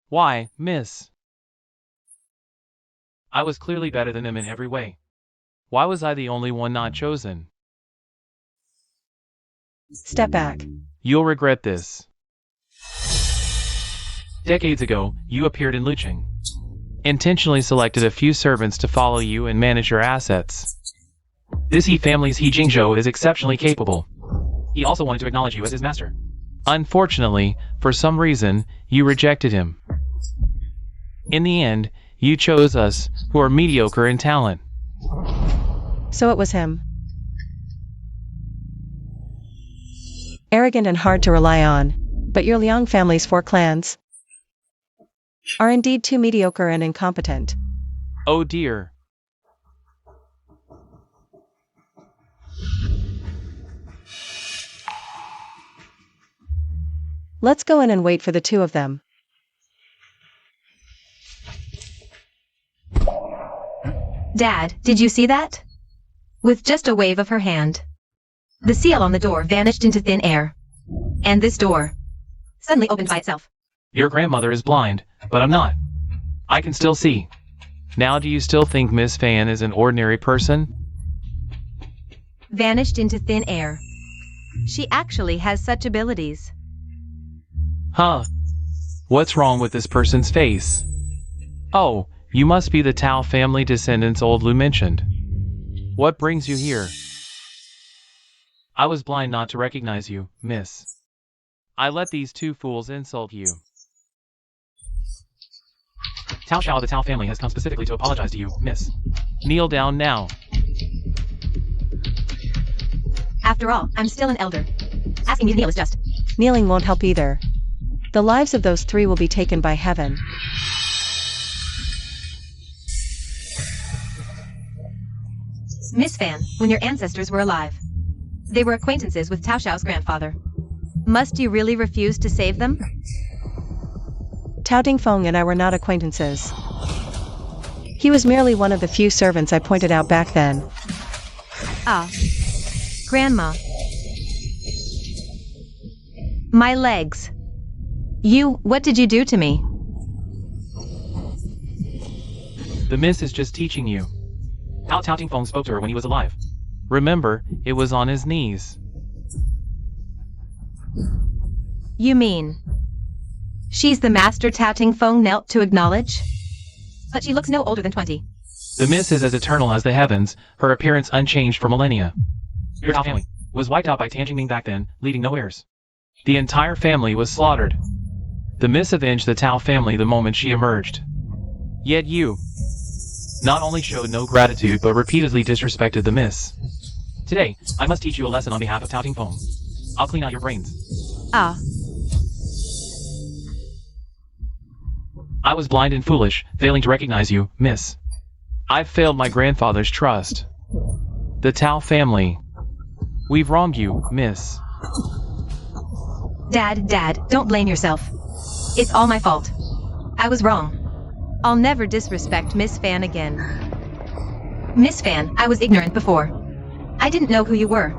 Why, miss? I was clearly better than him in every way. Why was I the only one not chosen? Step back. You'll regret this. Decades ago, you appeared in Luching. Intentionally selected a few servants to follow you and manage your assets. This He family's He Jingzhou is exceptionally capable. He also wanted to acknowledge you as his master. Unfortunately, for some reason, you rejected him. In the end, you chose us, who are mediocre in talent. So it was him. Arrogant and hard to rely on, but your Liang family's 4 clans are indeed too mediocre and incompetent. Oh dear. Let's go in and wait for the 2 of them. Dad, did you see that? With just a wave of her hand, the seal on the door vanished into thin air. And this door suddenly opened by itself. Your grandmother is blind, but I'm not. I can still see. Now do you still think Miss Fan is an ordinary person? Vanished into thin air. She actually has such abilities. Huh? What's wrong with this person's face? Oh, you must be the Tao family descendants old Lu mentioned. What brings you here? I was blind not to recognize you, miss. I let these 2 fools insult you. Tao Xiao of the Tao family has come specifically to apologize to you, miss. Kneel down now. After all, I'm still an elder. Asking me to kneel is just... Kneeling won't help either. The lives of those 3 will be taken by heaven. Miss Fan, when your ancestors were alive, they were acquaintances with Tao Xiao's grandfather. Must you really refuse to save them? Tao Dingfeng and I were not acquaintances. He was merely one of the few servants I pointed out back then. Ah. Grandma. My legs. What did you do to me? The miss is just teaching you. How Tao Tingfeng spoke to her when he was alive. Remember, it was on his knees. You mean... she's the master Tao Tingfeng knelt to acknowledge? But she looks no older than 20. The miss is as eternal as the heavens, her appearance unchanged for millennia. Your Tao family was wiped out by Tanjingming back then, leaving no heirs. The entire family was slaughtered. The miss avenged the Tao family the moment she emerged. Yet you not only showed no gratitude but repeatedly disrespected the miss. Today, I must teach you a lesson on behalf of Tao Tingfeng. I'll clean out your brains. Ah. I was blind and foolish, failing to recognize you, miss. I've failed my grandfather's trust. The Tao family. We've wronged you, miss. Dad, don't blame yourself. It's all my fault. I was wrong. I'll never disrespect Miss Fan again. Miss Fan, I was ignorant before. I didn't know who you were.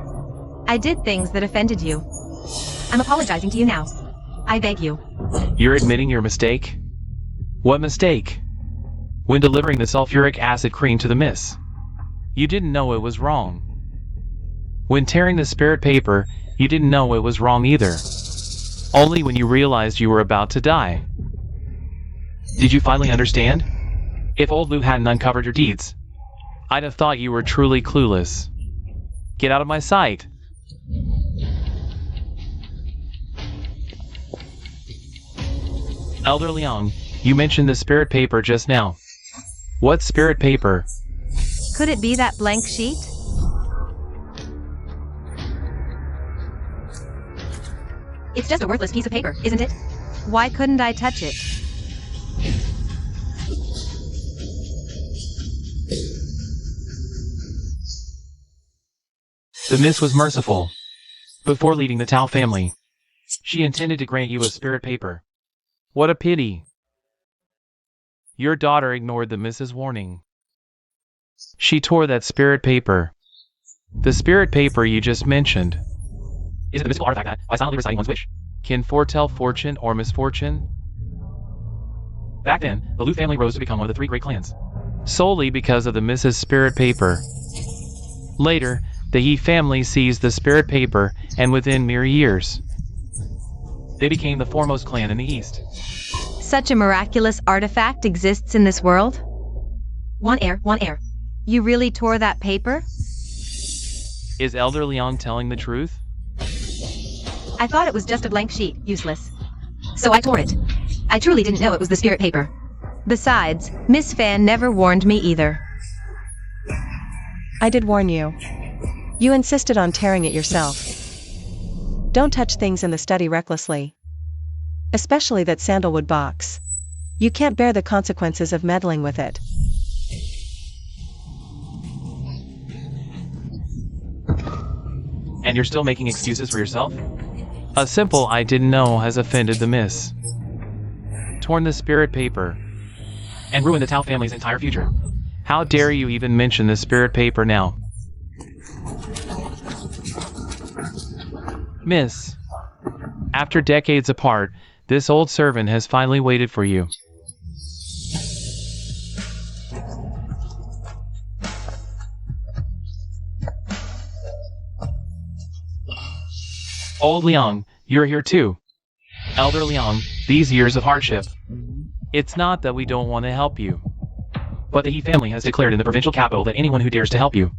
I did things that offended you. I'm apologizing to you now. I beg you. You're admitting your mistake? What mistake? When delivering the sulfuric acid cream to the miss. You didn't know it was wrong. When tearing the spirit paper, you didn't know it was wrong either. Only when you realized you were about to die. Did you finally understand? If old Lu hadn't uncovered your deeds, I'd have thought you were truly clueless. Get out of my sight. Elder Liang, you mentioned the spirit paper just now. What spirit paper? Could it be that blank sheet? It's just a worthless piece of paper, isn't it? Why couldn't I touch it? The miss was merciful. Before leaving the Tao family, she intended to grant you a spirit paper. What a pity. Your daughter ignored the miss's warning. She tore that spirit paper. The spirit paper you just mentioned. Is it the mystical artifact that, by silently reciting one's wish, can foretell fortune or misfortune? Back then, the Lu family rose to become one of the 3 great clans, solely because of the Mrs. Spirit Paper. Later, the He family seized the spirit paper, and within mere years, they became the foremost clan in the East. Such a miraculous artifact exists in this world? One air. You really tore that paper? Is Elder Liang telling the truth? I thought it was just a blank sheet, useless. So I tore it. I truly didn't know it was the spirit paper. Besides, Miss Fan never warned me either. I did warn you. You insisted on tearing it yourself. Don't touch things in the study recklessly. Especially that sandalwood box. You can't bear the consequences of meddling with it. And you're still making excuses for yourself? A simple I didn't know has offended the miss. Torn the spirit paper. And ruined the Tao family's entire future. How dare you even mention the spirit paper now? Miss, after decades apart, this old servant has finally waited for you. Old Liang, you're here too. Elder Liang, these years of hardship. It's not that we don't want to help you, but the He family has declared in the provincial capital that anyone who dares to help you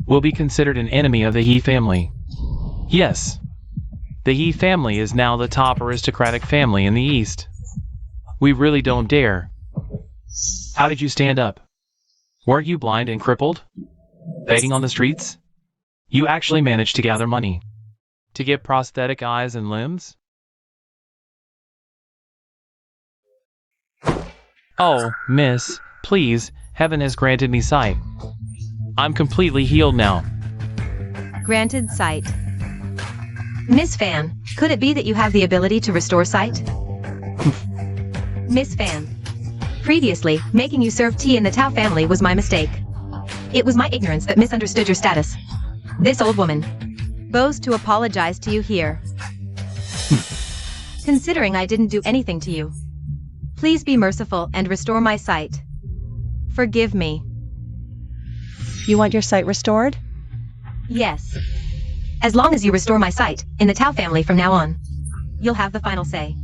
will be considered an enemy of the He family. Yes, the He family is now the top aristocratic family in the East. We really don't dare. How did you stand up? Weren't you blind and crippled? Begging on the streets? You actually managed to gather money. To get prosthetic eyes and limbs? Oh, miss, please, heaven has granted me sight. I'm completely healed now. Granted sight. Miss Fan, could it be that you have the ability to restore sight? Miss Fan. Previously, making you serve tea in the Tao family was my mistake. It was my ignorance that misunderstood your status. This old woman bows to apologize to you here. Considering I didn't do anything to you, please be merciful and restore my sight. Forgive me. You want your sight restored? Yes. As long as you restore my sight, in the Tao family from now on, you'll have the final say.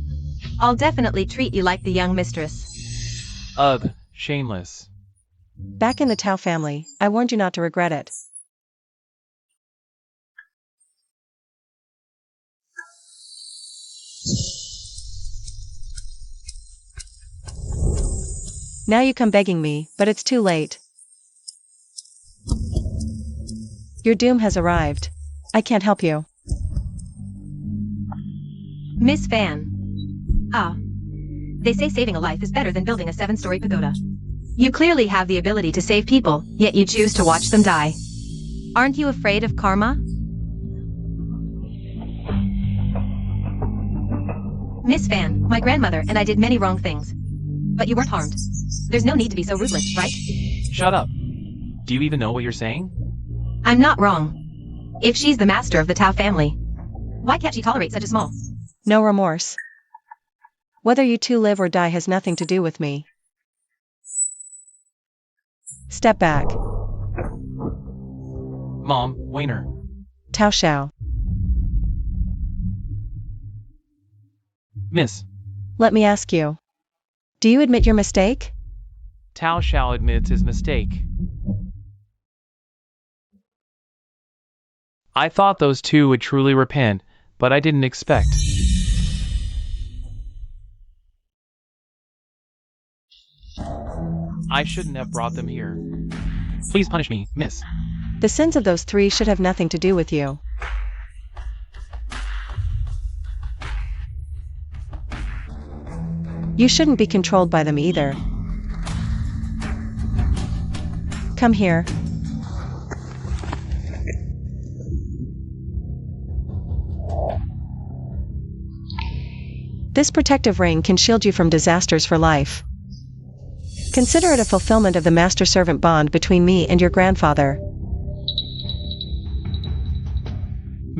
I'll definitely treat you like the young mistress. Ugh, shameless. Back in the Tao family, I warned you not to regret it. Now you come begging me, but it's too late. Your doom has arrived. I can't help you. Miss Fan. Ah. They say saving a life is better than building a 7-story pagoda. You clearly have the ability to save people, yet you choose to watch them die. Aren't you afraid of karma? Miss Fan, my grandmother and I did many wrong things. But you weren't harmed. There's no need to be so ruthless, right? Shut up. Do you even know what you're saying? I'm not wrong. If she's the master of the Tao family, why can't she tolerate such a small? No remorse. Whether you two live or die has nothing to do with me. Step back. Mom, Wayner. Tao Xiao. Miss. Let me ask you. Do you admit your mistake? Tao Xiao admits his mistake. I thought those two would truly repent, but I didn't expect. I shouldn't have brought them here. Please punish me, miss. The sins of those three should have nothing to do with you. You shouldn't be controlled by them either. Come here. This protective ring can shield you from disasters for life. Consider it a fulfillment of the master-servant bond between me and your grandfather.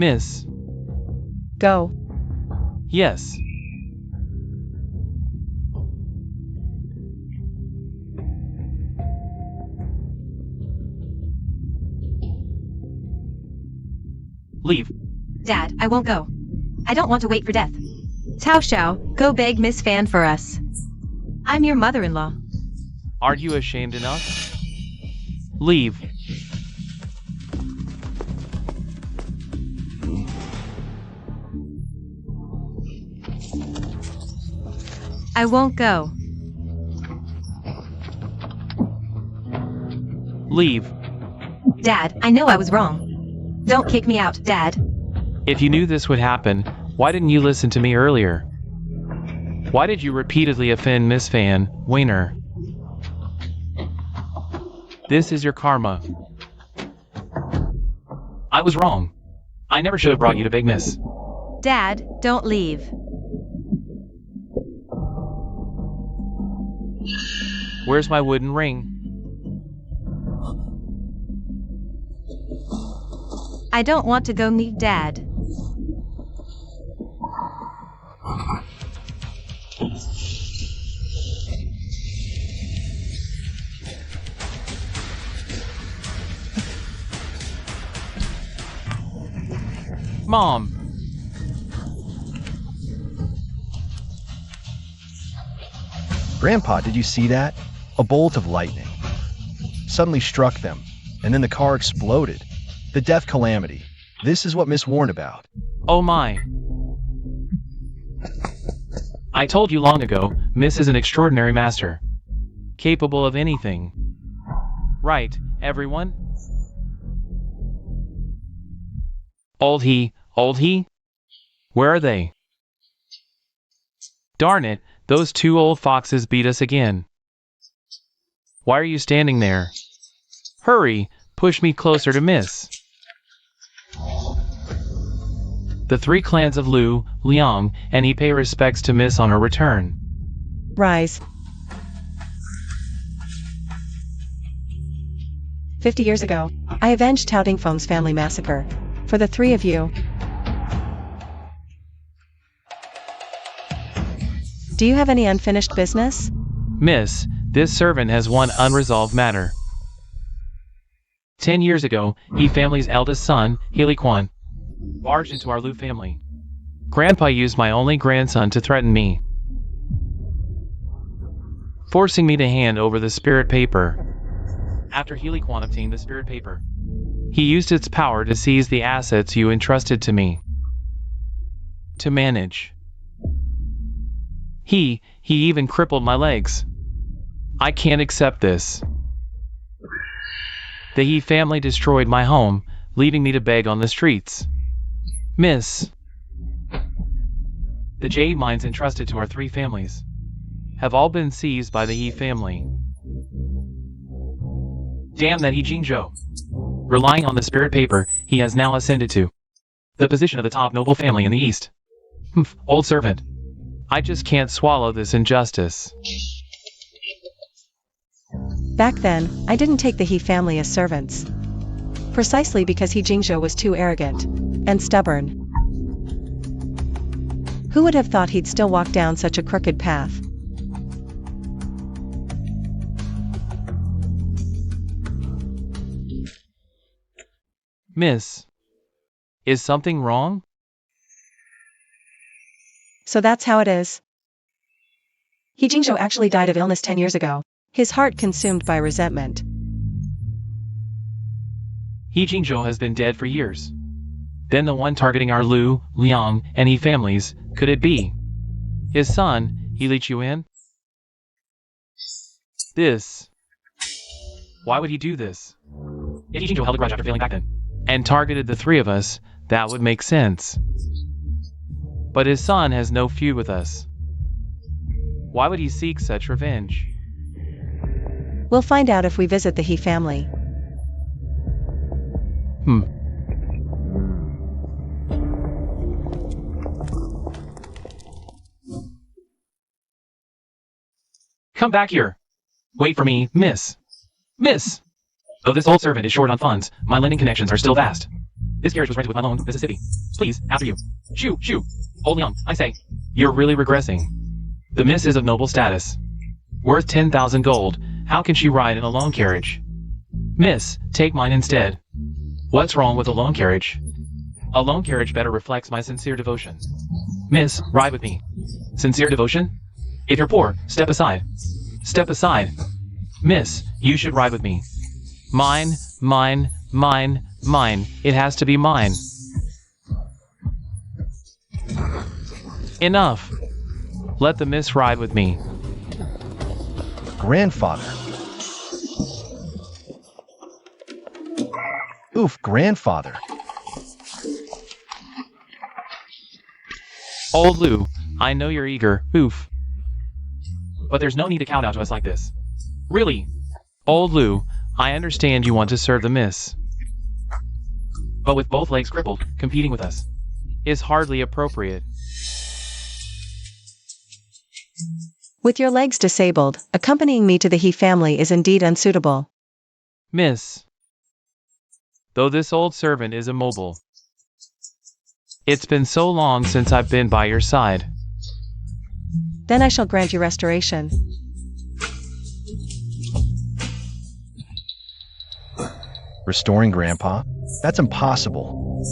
Miss. Go. Yes. Leave. Dad, I won't go. I don't want to wait for death. Tao Xiao, go beg Miss Fan for us. I'm your mother-in-law. Aren't you ashamed enough? Leave. I won't go. Leave. Dad, I know I was wrong. Don't kick me out, Dad. If you knew this would happen, why didn't you listen to me earlier? Why did you repeatedly offend Miss Fan, Weiner? This is your karma. I was wrong. I never should have brought you to Big Miss. Dad, don't leave. Where's my wooden ring? I don't want to go meet Dad. Mom. Grandpa, did you see that? A bolt of lightning suddenly struck them, and then the car exploded. The death calamity. This is what Miss warned about. Oh my. I told you long ago, Miss is an extraordinary master. Capable of anything. Right, everyone? Old he? Where are they? Darn it, those two old foxes beat us again. Why are you standing there? Hurry, push me closer to Miss. The three clans of Lu, Liang, and He pay respects to Miss on her return. Rise. 50 years ago, I avenged Tao Dingfeng's family massacre. For the three of you. Do you have any unfinished business? Miss, this servant has one unresolved matter. 10 years ago, He family's eldest son, Healy Quan, barged into our Lu family. Grandpa used my only grandson to threaten me, forcing me to hand over the spirit paper. After Healy Quan obtained the spirit paper, he used its power to seize the assets you entrusted to me to manage. He even crippled my legs. I can't accept this. The He family destroyed my home, leaving me to beg on the streets. Miss, the jade mines entrusted to our three families have all been seized by the He family. Damn that He Jingzhou. Relying on the spirit paper, he has now ascended to the position of the top noble family in the East. Old servant. I just can't swallow this injustice. Back then, I didn't take the He family as servants. Precisely because He Jingzhou was too arrogant and stubborn. Who would have thought he'd still walk down such a crooked path? Miss, is something wrong? So that's how it is. He Jingzhou actually died of illness 10 years ago, his heart consumed by resentment. He Jingzhou has been dead for years. Then the one targeting our Lu, Liang, and He families, could it be his son, He Li Chuan? This. Why would he do this? If He Jingzhou held a grudge after failing back then, and targeted the three of us, that would make sense. But his son has no feud with us. Why would he seek such revenge? We'll find out if we visit the He family. Come back here. Wait for me, Miss. Miss! Though this old servant is short on funds, my lending connections are still vast. This carriage was rented with my loan, Mississippi. Please, after you. Shoo, shoo. Old Young, I say. You're really regressing. The Miss is of noble status. Worth 10,000 gold. How can she ride in a loan carriage? Miss, take mine instead. What's wrong with a loan carriage? A loan carriage better reflects my sincere devotion. Miss, ride with me. Sincere devotion? If you're poor, step aside. Step aside. Miss, you should ride with me. Mine, mine, mine, mine. It has to be mine. Enough. Let the Miss ride with me. Grandfather. Oof, grandfather. Old Lou, I know you're eager, oof. But there's no need to kowtow to us like this. Really? Old Lou, I understand you want to serve the Miss. But with both legs crippled, competing with us is hardly appropriate. With your legs disabled, accompanying me to the He family is indeed unsuitable. Miss. Though this old servant is immobile. It's been so long since I've been by your side. Then I shall grant you restoration. Restoring Grandpa? That's impossible.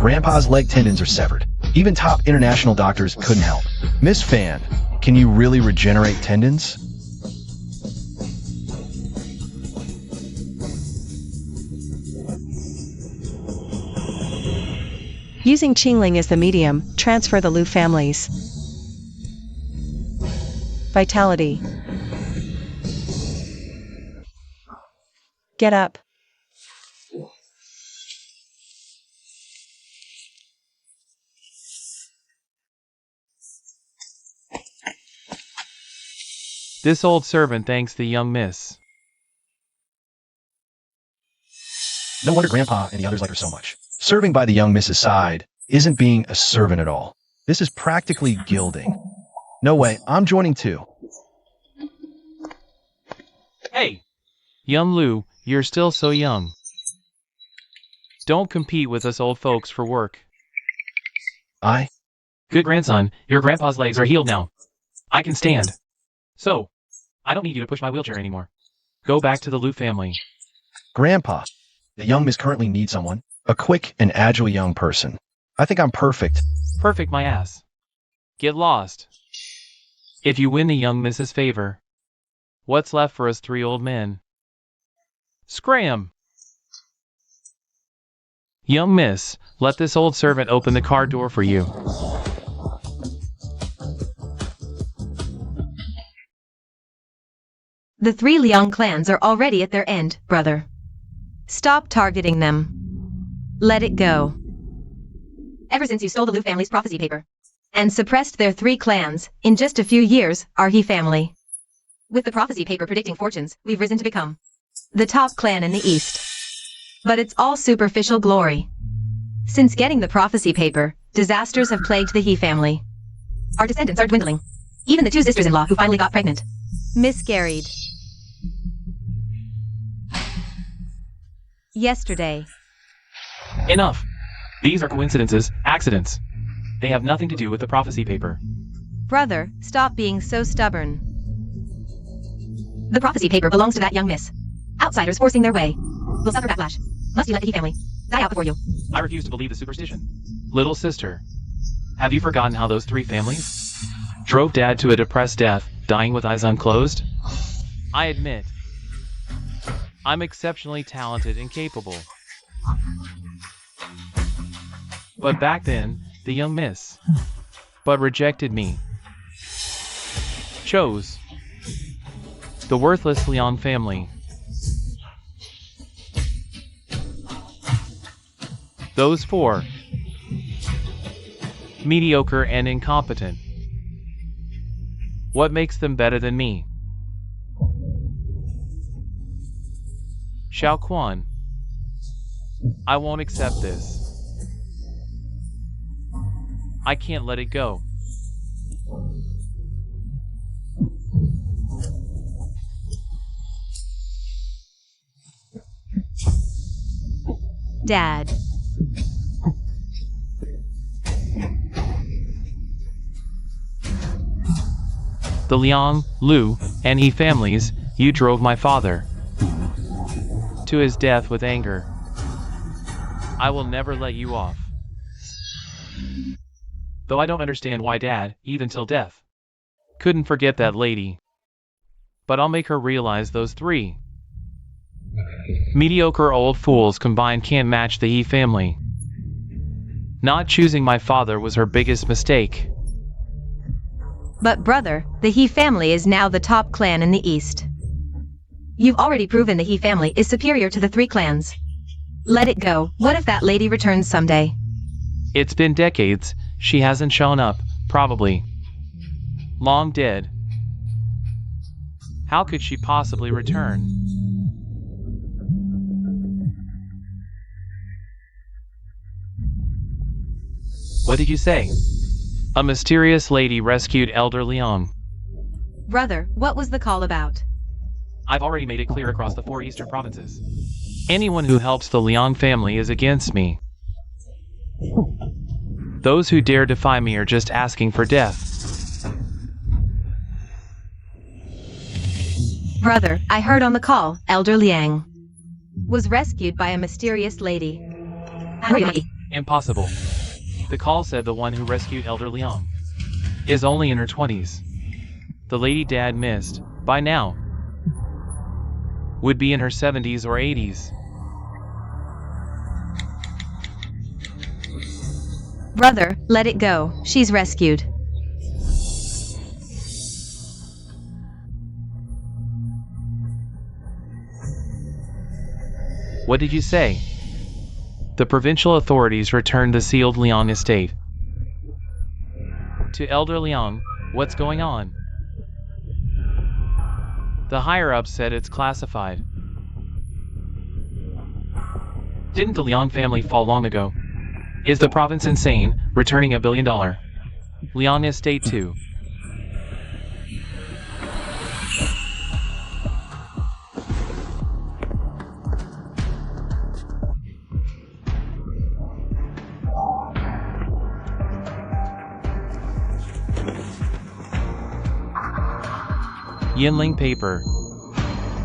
Grandpa's leg tendons are severed. Even top international doctors couldn't help. Miss Fan, can you really regenerate tendons? Using Qingling as the medium, transfer the Lu families. Vitality. Get up. This old servant thanks the young Miss. No wonder Grandpa and the others like her so much. Serving by the young Miss's side isn't being a servant at all. This is practically gilding. No way, I'm joining too. Hey! Young Lou, you're still so young. Don't compete with us old folks for work. Good grandson, your grandpa's legs are healed now. I can stand. So, I don't need you to push my wheelchair anymore. Go back to the Lou family. Grandpa, the young Miss currently needs someone. A quick and agile young person. I think I'm perfect. Perfect my ass. Get lost. If you win the young Miss's favor, what's left for us three old men? Scram! Young Miss, let this old servant open the car door for you. The three Liang clans are already at their end, brother. Stop targeting them. Let it go. Ever since you stole the Lu family's prophecy paper and suppressed their three clans, in just a few years, our He family. With the prophecy paper predicting fortunes, we've risen to become the top clan in the East. But it's all superficial glory. Since getting the prophecy paper, disasters have plagued the He family. Our descendants are dwindling. Even the two sisters-in-law who finally got pregnant miscarried yesterday. Enough. These are coincidences, accidents. They have nothing to do with the prophecy paper. Brother, stop being so stubborn. The prophecy paper belongs to that young Miss. Outsiders forcing their way will suffer backlash. Must you let the He family die out before you? I refuse to believe the superstition. Little sister, have you forgotten how those three families drove Dad to a depressed death, dying with eyes unclosed? I admit, I'm exceptionally talented and capable. But back then, the young Miss, but rejected me. Chose the worthless Liang family. Those four, mediocre and incompetent. What makes them better than me? Xiao Quan, I won't accept this. I can't let it go. Dad. The Liang, Lu, and He families, you drove my father to his death with anger. I will never let you off. Though I don't understand why Dad, even till death, couldn't forget that lady. But I'll make her realize those three mediocre old fools combined can't match the He family. Not choosing my father was her biggest mistake. But brother, the He family is now the top clan in the East. You've already proven the He family is superior to the three clans. Let it go. What if that lady returns someday? It's been decades. She hasn't shown up, probably long dead. How could she possibly return? What did you say? A mysterious lady rescued Elder Liang. Brother, what was the call about? I've already made it clear across the 4 eastern provinces. Anyone who helps the Liang family is against me. Those who dare defy me are just asking for death. Brother, I heard on the call, Elder Liang was rescued by a mysterious lady. Impossible. The call said the one who rescued Elder Liang is only in her 20s. The lady Dad missed, by now, would be in her 70s or 80s. Brother, let it go. She's rescued. What did you say? The provincial authorities returned the sealed Liang estate to Elder Liang. What's going on? The higher-ups said it's classified. Didn't the Liang family fall long ago? Is the province insane, returning $1 billion Liang estate too? Yinling paper.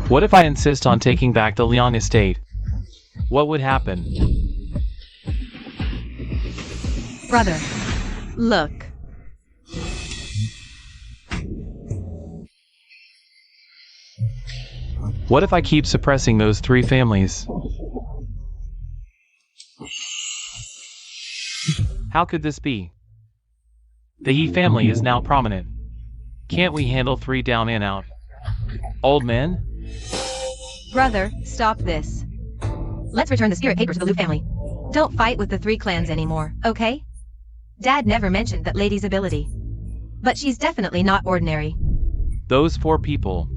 What if I insist on taking back the Liang estate? What would happen? Brother, look. What if I keep suppressing those three families? How could this be? The He family is now prominent. Can't we handle 3 down and out old men? Brother, stop this. Let's return the spirit paper to the Lu family. Don't fight with the 3 clans anymore, okay? Dad never mentioned that lady's ability. But she's definitely not ordinary. Those 4 people.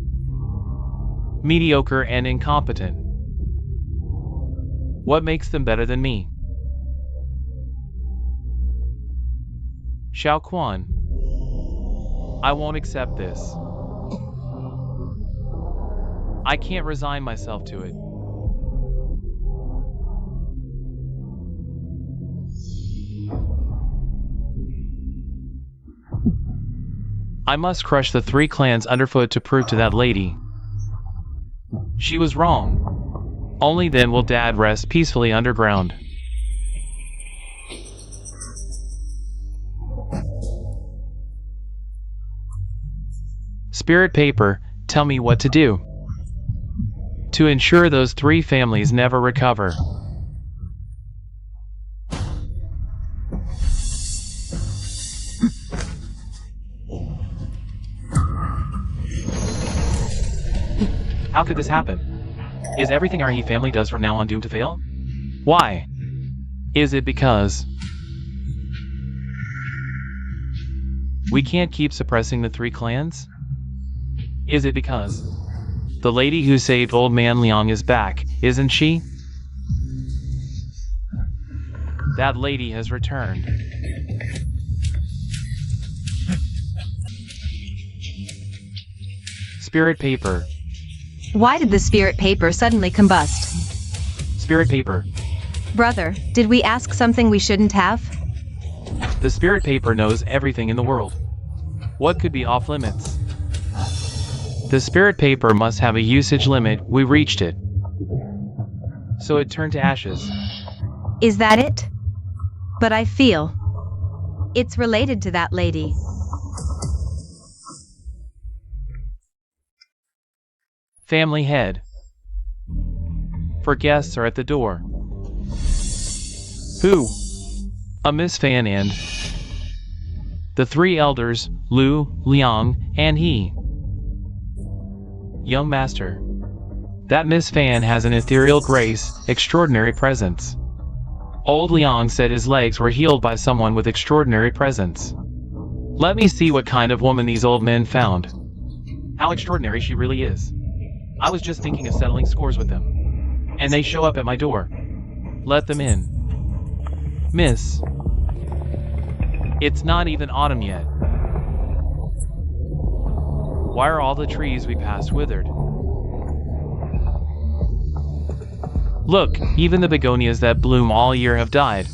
Mediocre and incompetent. What makes them better than me? Xiao Quan. I won't accept this. I can't resign myself to it. I must crush the 3 clans underfoot to prove to that lady she was wrong. Only then will Dad rest peacefully underground. Spirit paper, tell me what to do to ensure those 3 families never recover. How could this happen? Is everything our He family does from now on doomed to fail? Why? Is it because we can't keep suppressing the 3 clans? Is it because the lady who saved old man Liang is back, isn't she? That lady has returned. Spirit paper. Why did the spirit paper suddenly combust? Spirit paper. Brother, did we ask something we shouldn't have? The spirit paper knows everything in the world. What could be off limits? The spirit paper must have a usage limit. We reached it. So it turned to ashes. Is that it? But I feel it's related to that lady. Family head. For guests are at the door. Who? A Miss Fan and the three elders, Lu, Liang, and he. Young master. That Miss Fan has an ethereal grace, extraordinary presence. Old Liang said his legs were healed by someone with extraordinary presence. Let me see what kind of woman these old men found. How extraordinary she really is. I was just thinking of settling scores with them. And they show up at my door. Let them in. Miss. It's not even autumn yet. Why are all the trees we passed withered? Look, even the begonias that bloom all year have died.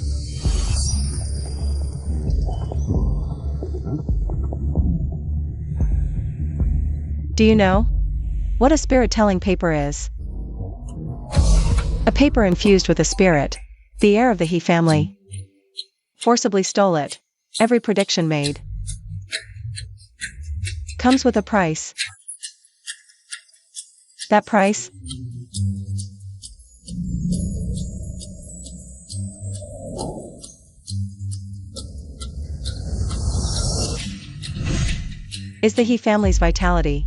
Do you know what a spirit-telling paper is? A paper infused with a spirit. The heir of the He family forcibly stole it. Every prediction made comes with a price. That price is the He family's vitality.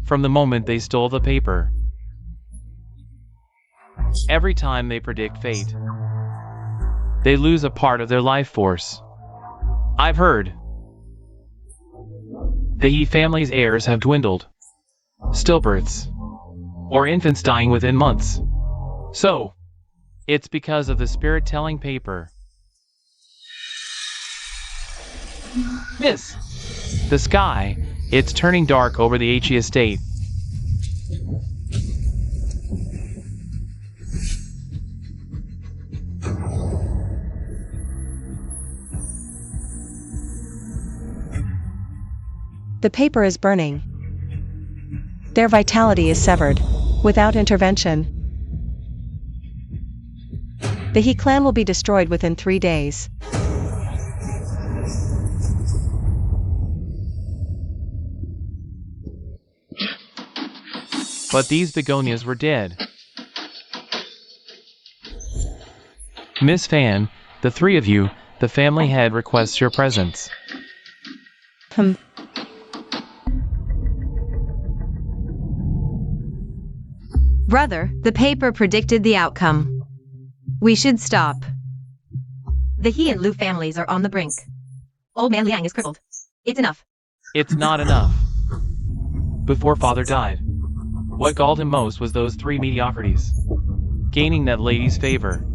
From the moment they stole the paper. Every time they predict fate, they lose a part of their life force. I've heard the He family's heirs have dwindled. Stillbirths. Or infants dying within months. So, it's because of the spirit-telling paper. Miss! The sky, it's turning dark over the HE estate. The paper is burning. Their vitality is severed. Without intervention, the He clan will be destroyed within 3 days. But these begonias were dead. Miss Fan, the three of you, the family head requests your presence. Brother, the paper predicted the outcome. We should stop. The He and Lu families are on the brink. Old man Liang is crippled. It's enough. It's not enough. Before father died, what galled him most was those three mediocrities. Gaining that lady's favor.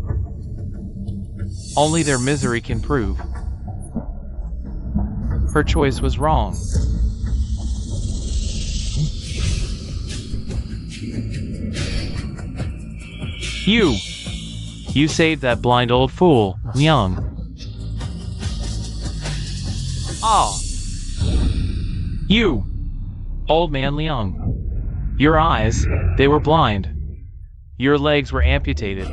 Only their misery can prove her choice was wrong. You saved that blind old fool, Liang. Ah. You, old man Liang. Your eyes, they were blind. Your legs were amputated.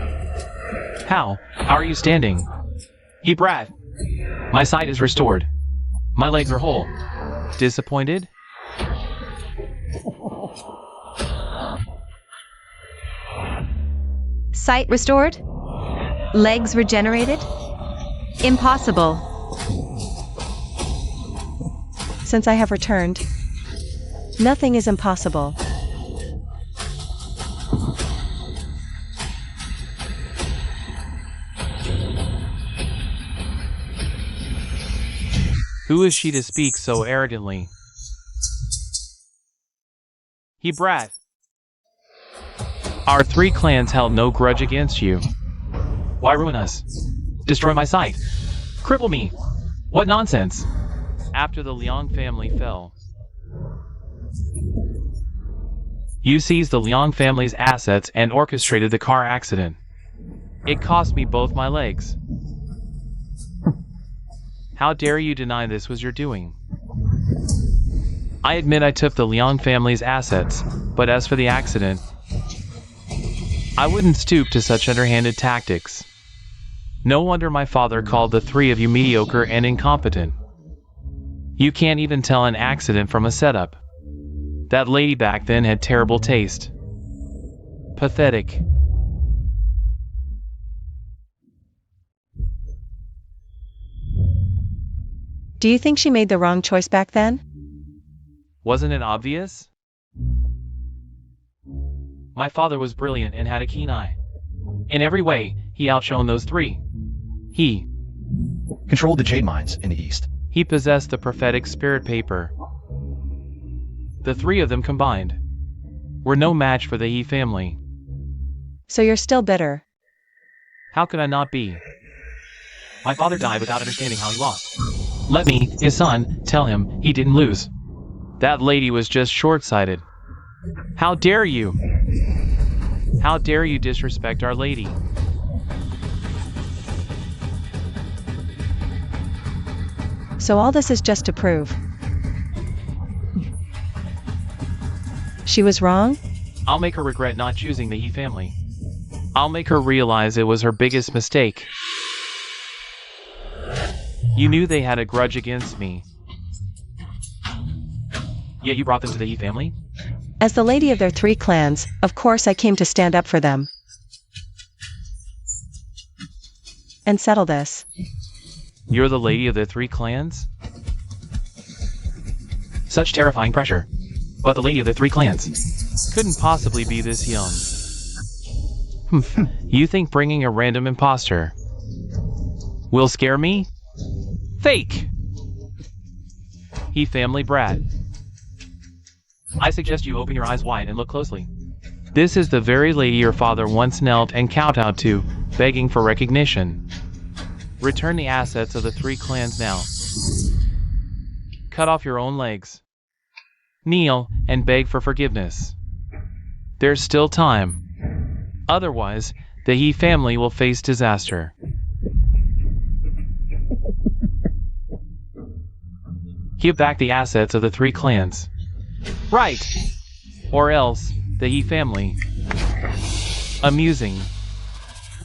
How are you standing? He brat. My sight is restored. My legs are whole. Disappointed? Sight restored? Legs regenerated? Impossible. Since I have returned, nothing is impossible. Who is she to speak so arrogantly? He brat. Our three clans held no grudge against you. Why ruin us? Destroy my sight? Cripple me? What nonsense? After the Liang family fell, You seized the Liang family's assets and orchestrated the car accident. It cost me both my legs. How dare you deny this was your doing? I admit I took the Liang family's assets, but as for the accident, I wouldn't stoop to such underhanded tactics. No wonder my father called the three of you mediocre and incompetent. You can't even tell an accident from a setup. That lady back then had terrible taste. Pathetic. Do you think she made the wrong choice back then? Wasn't it obvious? My father was brilliant and had a keen eye. In every way, he outshone those three. He Controlled the jade mines in the east. He possessed the prophetic spirit paper. The three of them combined were no match for the He family. So you're still bitter. How could I not be? My father died without understanding how he lost. Let me, his son, tell him he didn't lose. That lady was just short-sighted. How dare you? How dare you disrespect Our Lady? So all this is just to prove she was wrong? I'll make her regret not choosing the He family. I'll make her realize it was her biggest mistake. You knew they had a grudge against me. Yet you brought them to the He family? As the lady of their three clans, of course I came to stand up for them. And settle this. You're the lady of the three clans? Such terrifying pressure. But the lady of the three clans couldn't possibly be this young. You think bringing a random imposter will scare me? Fake! He family brat. I suggest you open your eyes wide and look closely. This is the very lady your father once knelt and kowtowed to, begging for recognition. Return the assets of the three clans now. Cut off your own legs. Kneel and beg for forgiveness. There's still time. Otherwise, the He family will face disaster. Give back the assets of the three clans. Right! Or else, the He family. Amusing.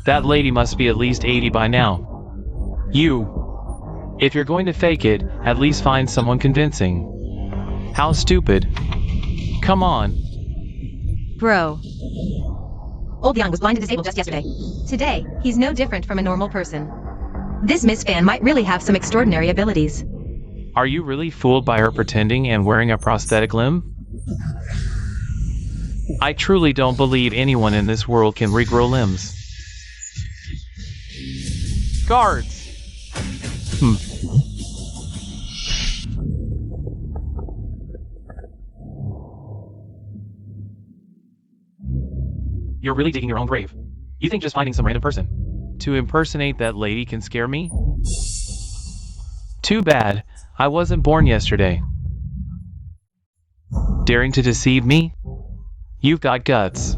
That lady must be at least 80 by now. You. If you're going to fake it, at least find someone convincing. How stupid. Come on. Bro. Old Yang was blind and disabled just yesterday. Today, he's no different from a normal person. This Miss Fan might really have some extraordinary abilities. Are you really fooled by her pretending and wearing a prosthetic limb? I truly don't believe anyone in this world can regrow limbs. Guards! You're really digging your own grave. You think just finding some random person to impersonate that lady can scare me? Too bad I wasn't born yesterday. Daring to deceive me? You've got guts.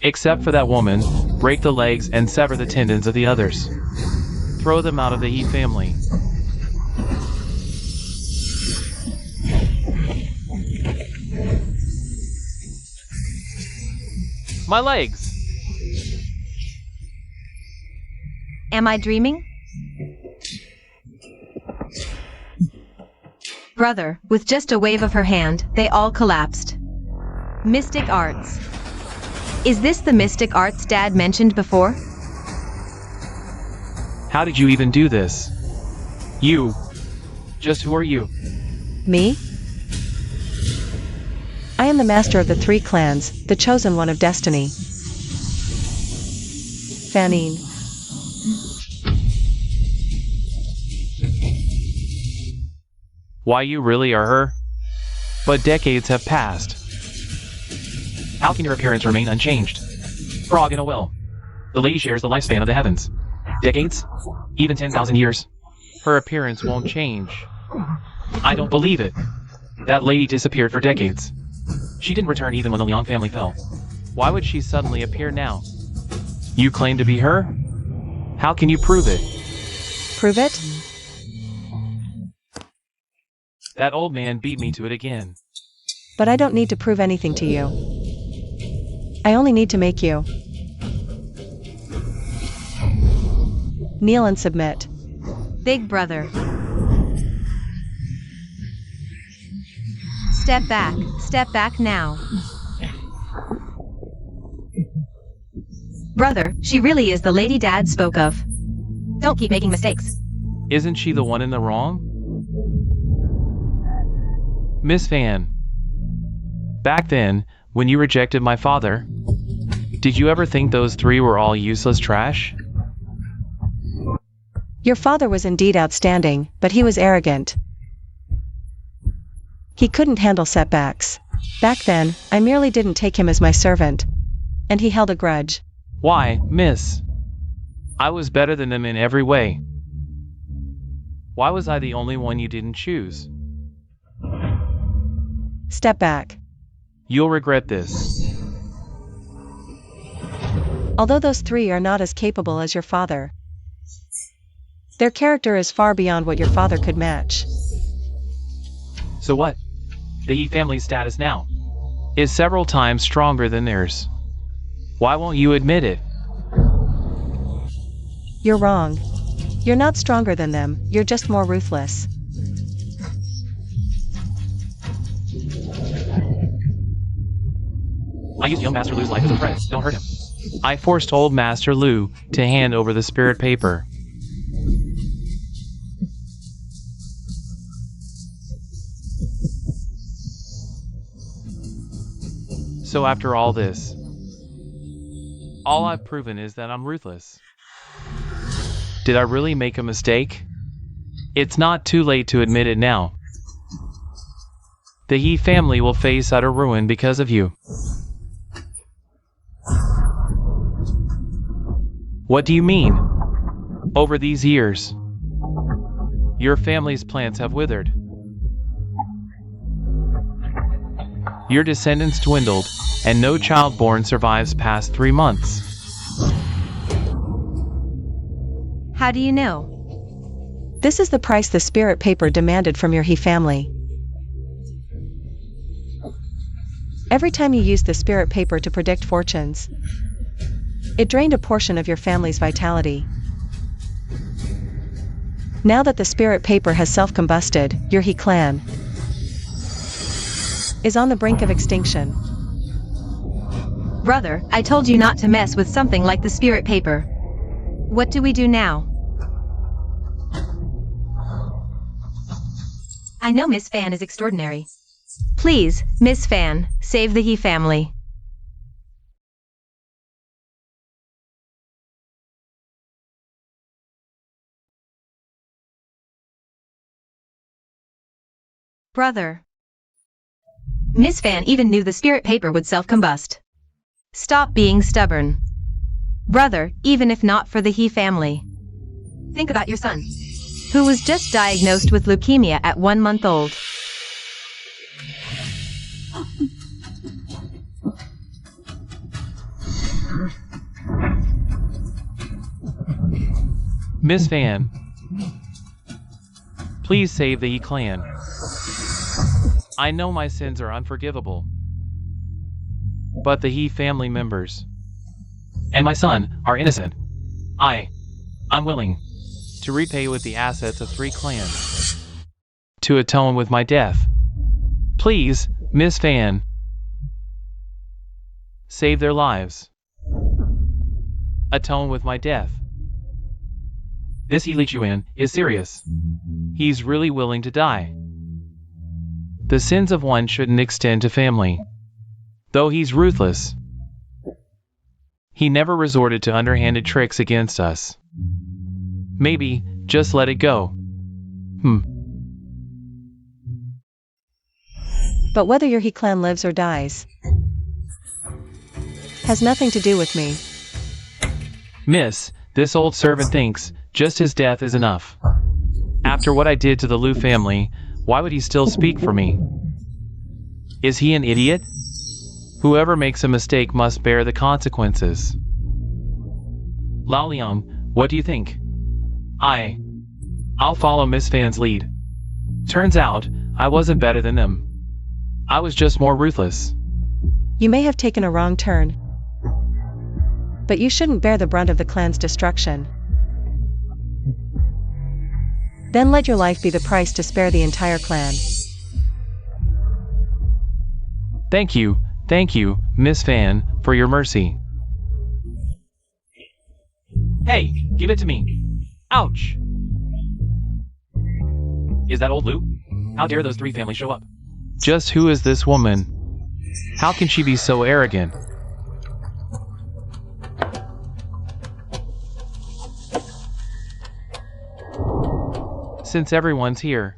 Except for that woman, break the legs and sever the tendons of the others. Throw them out of the He family. My legs! Am I dreaming? Brother, with just a wave of her hand, they all collapsed. Mystic arts. Is this the mystic arts Dad mentioned before? How did you even do this? You. Just who are you? Me? I am the master of the three clans, the chosen one of destiny. Fanine. Why you really are her? But decades have passed. How can your appearance remain unchanged? Frog in a well. The lady shares the lifespan of the heavens. Decades? Even 10,000 years. Her appearance won't change. I don't believe it. That lady disappeared for decades. She didn't return even when the Leon family fell. Why would she suddenly appear now? You claim to be her? How can you prove it? Prove it? That old man beat me to it again. But I don't need to prove anything to you. I only need to make you kneel and submit. Big brother. Step back now. Brother, she really is the lady Dad spoke of. Don't keep making mistakes. Isn't she the one in the wrong? Miss Van. Back then, when you rejected my father, did you ever think those three were all useless trash? Your father was indeed outstanding, but he was arrogant. He couldn't handle setbacks. Back then, I merely didn't take him as my servant. And he held a grudge. Why, miss? I was better than them in every way. Why was I the only one you didn't choose? Step back. You'll regret this. Although those three are not as capable as your father, their character is far beyond what your father could match. So what? The He family's status now is several times stronger than theirs. Why won't you admit it? You're wrong. You're not stronger than them, you're just more ruthless. I used young Master Lu's life as a threat. Don't hurt him. I forced old Master Lu to hand over the spirit paper. So after all this, all I've proven is that I'm ruthless. Did I really make a mistake? It's not too late to admit it now. The He family will face utter ruin because of you. What do you mean? Over these years, your family's plants have withered. Your descendants dwindled, and no child born survives past 3 months. How do you know? This is the price the spirit paper demanded from your He family. Every time you used the spirit paper to predict fortunes, it drained a portion of your family's vitality. Now that the spirit paper has self-combusted, your He clan is on the brink of extinction. Brother, I told you not to mess with something like the spirit paper. What do we do now? I know Miss Fan is extraordinary. Please, Miss Fan, save the He family. Brother. Miss Fan even knew the spirit paper would self-combust. Stop being stubborn. Brother, even if not for the He family. Think about your son, who was just diagnosed with leukemia at 1 month old. Miss Van, please save the He clan. I know my sins are unforgivable, but the He family members and my son are innocent. I'm willing to repay with the assets of 3 clans to atone with my death. Please, Miss Fan, save their lives. Atone with my death. This He Li Chuan is serious. He's really willing to die. The sins of one shouldn't extend to family. Though he's ruthless, he never resorted to underhanded tricks against us. Maybe just let it go. But whether your He clan lives or dies has nothing to do with me. Miss, this old servant thinks just his death is enough. After what I did to the Lu family, why would he still speak for me? Is he an idiot? Whoever makes a mistake must bear the consequences. Lao Liang, what do you think? I'll follow Miss Fan's lead. Turns out, I wasn't better than them. I was just more ruthless. You may have taken a wrong turn, but you shouldn't bear the brunt of the clan's destruction. Then let your life be the price to spare the entire clan. Thank you, Miss Fan, for your mercy. Hey, give it to me. Ouch! Is that old Lou? How dare those three families show up? Just who is this woman? How can she be so arrogant? Since everyone's here,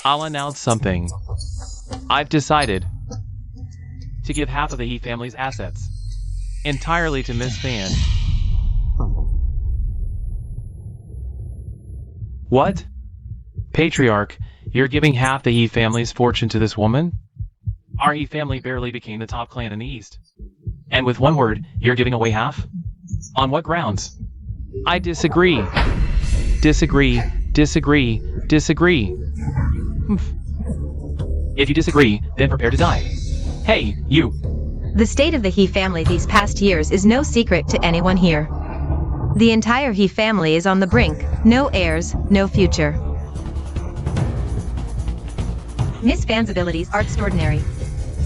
I'll announce something. I've decided to give half of the He family's assets entirely to Miss Fan. What? Patriarch, you're giving half the He family's fortune to this woman? Our He family barely became the top clan in the East. And with one word, you're giving away half? On what grounds? I disagree. Disagree. If you disagree, then prepare to die. Hey, you! The state of the He family these past years is no secret to anyone here. The entire He family is on the brink. No heirs, no future. Miss Fan's abilities are extraordinary.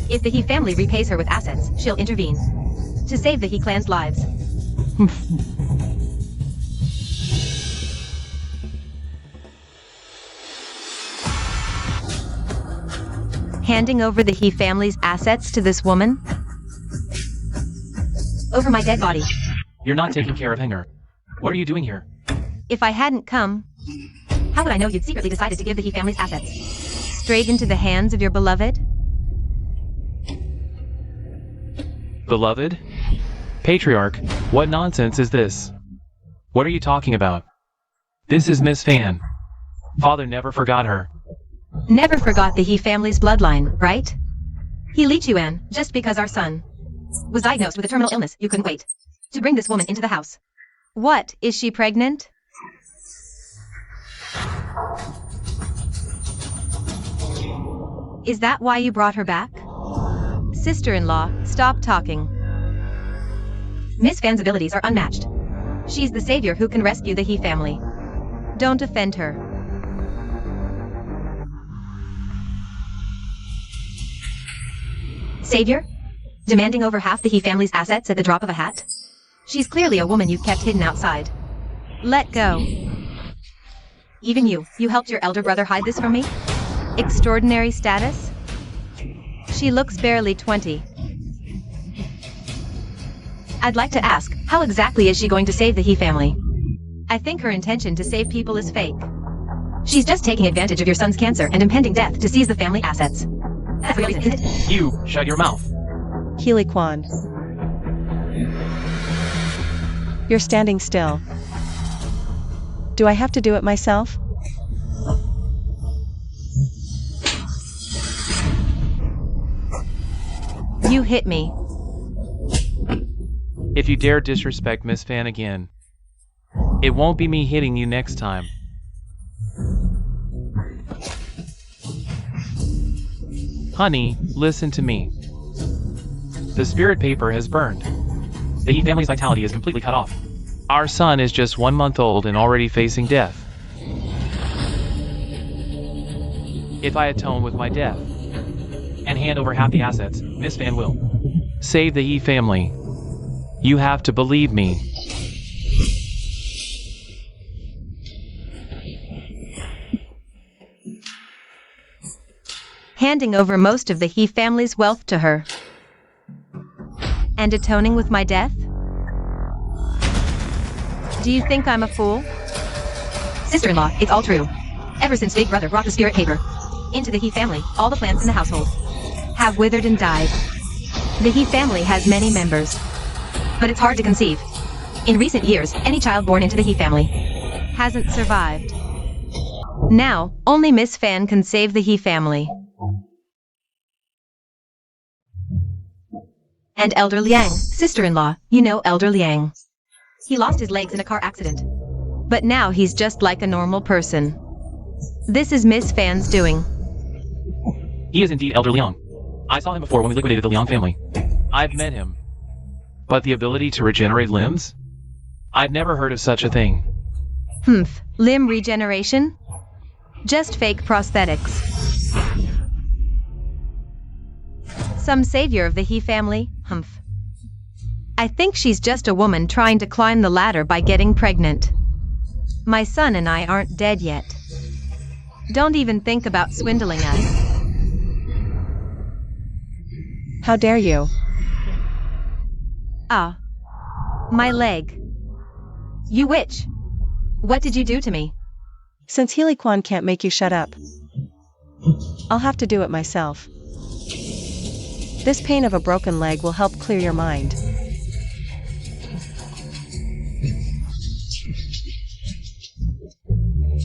If the He family repays her with assets, she'll intervene to save the He clan's lives. Handing over the He family's assets to this woman? Over my dead body. You're not taking care of Hanger. What are you doing here? If I hadn't come, how would I know you'd secretly decided to give the He family's assets straight into the hands of your beloved? Beloved? Patriarch, what nonsense is this? What are you talking about? This is Miss Fan. Father never forgot her. Never forgot the He family's bloodline, right? He Li Chuan, just because our son was diagnosed with a terminal illness, you couldn't wait to bring this woman into the house. What, is she pregnant? Is that why you brought her back? Sister-in-law, stop talking. Miss Fan's abilities are unmatched. She's the savior who can rescue the He family. Don't offend her. Savior? Demanding over half the He family's assets at the drop of a hat? She's clearly a woman you've kept hidden outside. Let go. Even you helped your elder brother hide this from me? Extraordinary status? She looks barely 20. I'd like to ask, how exactly is she going to save the He family? I think her intention to save people is fake. She's just taking advantage of your son's cancer and impending death to seize the family assets. That's the reason, isn't it? You, shut your mouth. Healy Kwan. You're standing still. Do I have to do it myself? You hit me. If you dare disrespect Miss Fan again, it won't be me hitting you next time. Honey, listen to me. The spirit paper has burned. The He family's vitality is completely cut off. Our son is just 1 month old and already facing death. If I atone with my death and hand over half the assets, Miss Fan will save the He family. You have to believe me. Handing over most of the He family's wealth to her. And atoning with my death? Do you think I'm a fool? Sister-in-law, it's all true. Ever since Big Brother brought the spirit paper into the He family, all the plants in the household have withered and died. The He family has many members, but it's hard to conceive. In recent years, any child born into the He family hasn't survived. Now, only Miss Fan can save the He family. And Elder Liang, sister-in-law, you know Elder Liang. He lost his legs in a car accident. But now he's just like a normal person. This is Miss Fan's doing. He is indeed Elder Liang. I saw him before when we liquidated the Liang family. I've met him. But the ability to regenerate limbs? I've never heard of such a thing. Limb regeneration? Just fake prosthetics. Some savior of the He family? I think she's just a woman trying to climb the ladder by getting pregnant. My son and I aren't dead yet. Don't even think about swindling us. How dare you? Ah. My leg. You witch. What did you do to me? Since Healy Kwan can't make you shut up, I'll have to do it myself. This pain of a broken leg will help clear your mind.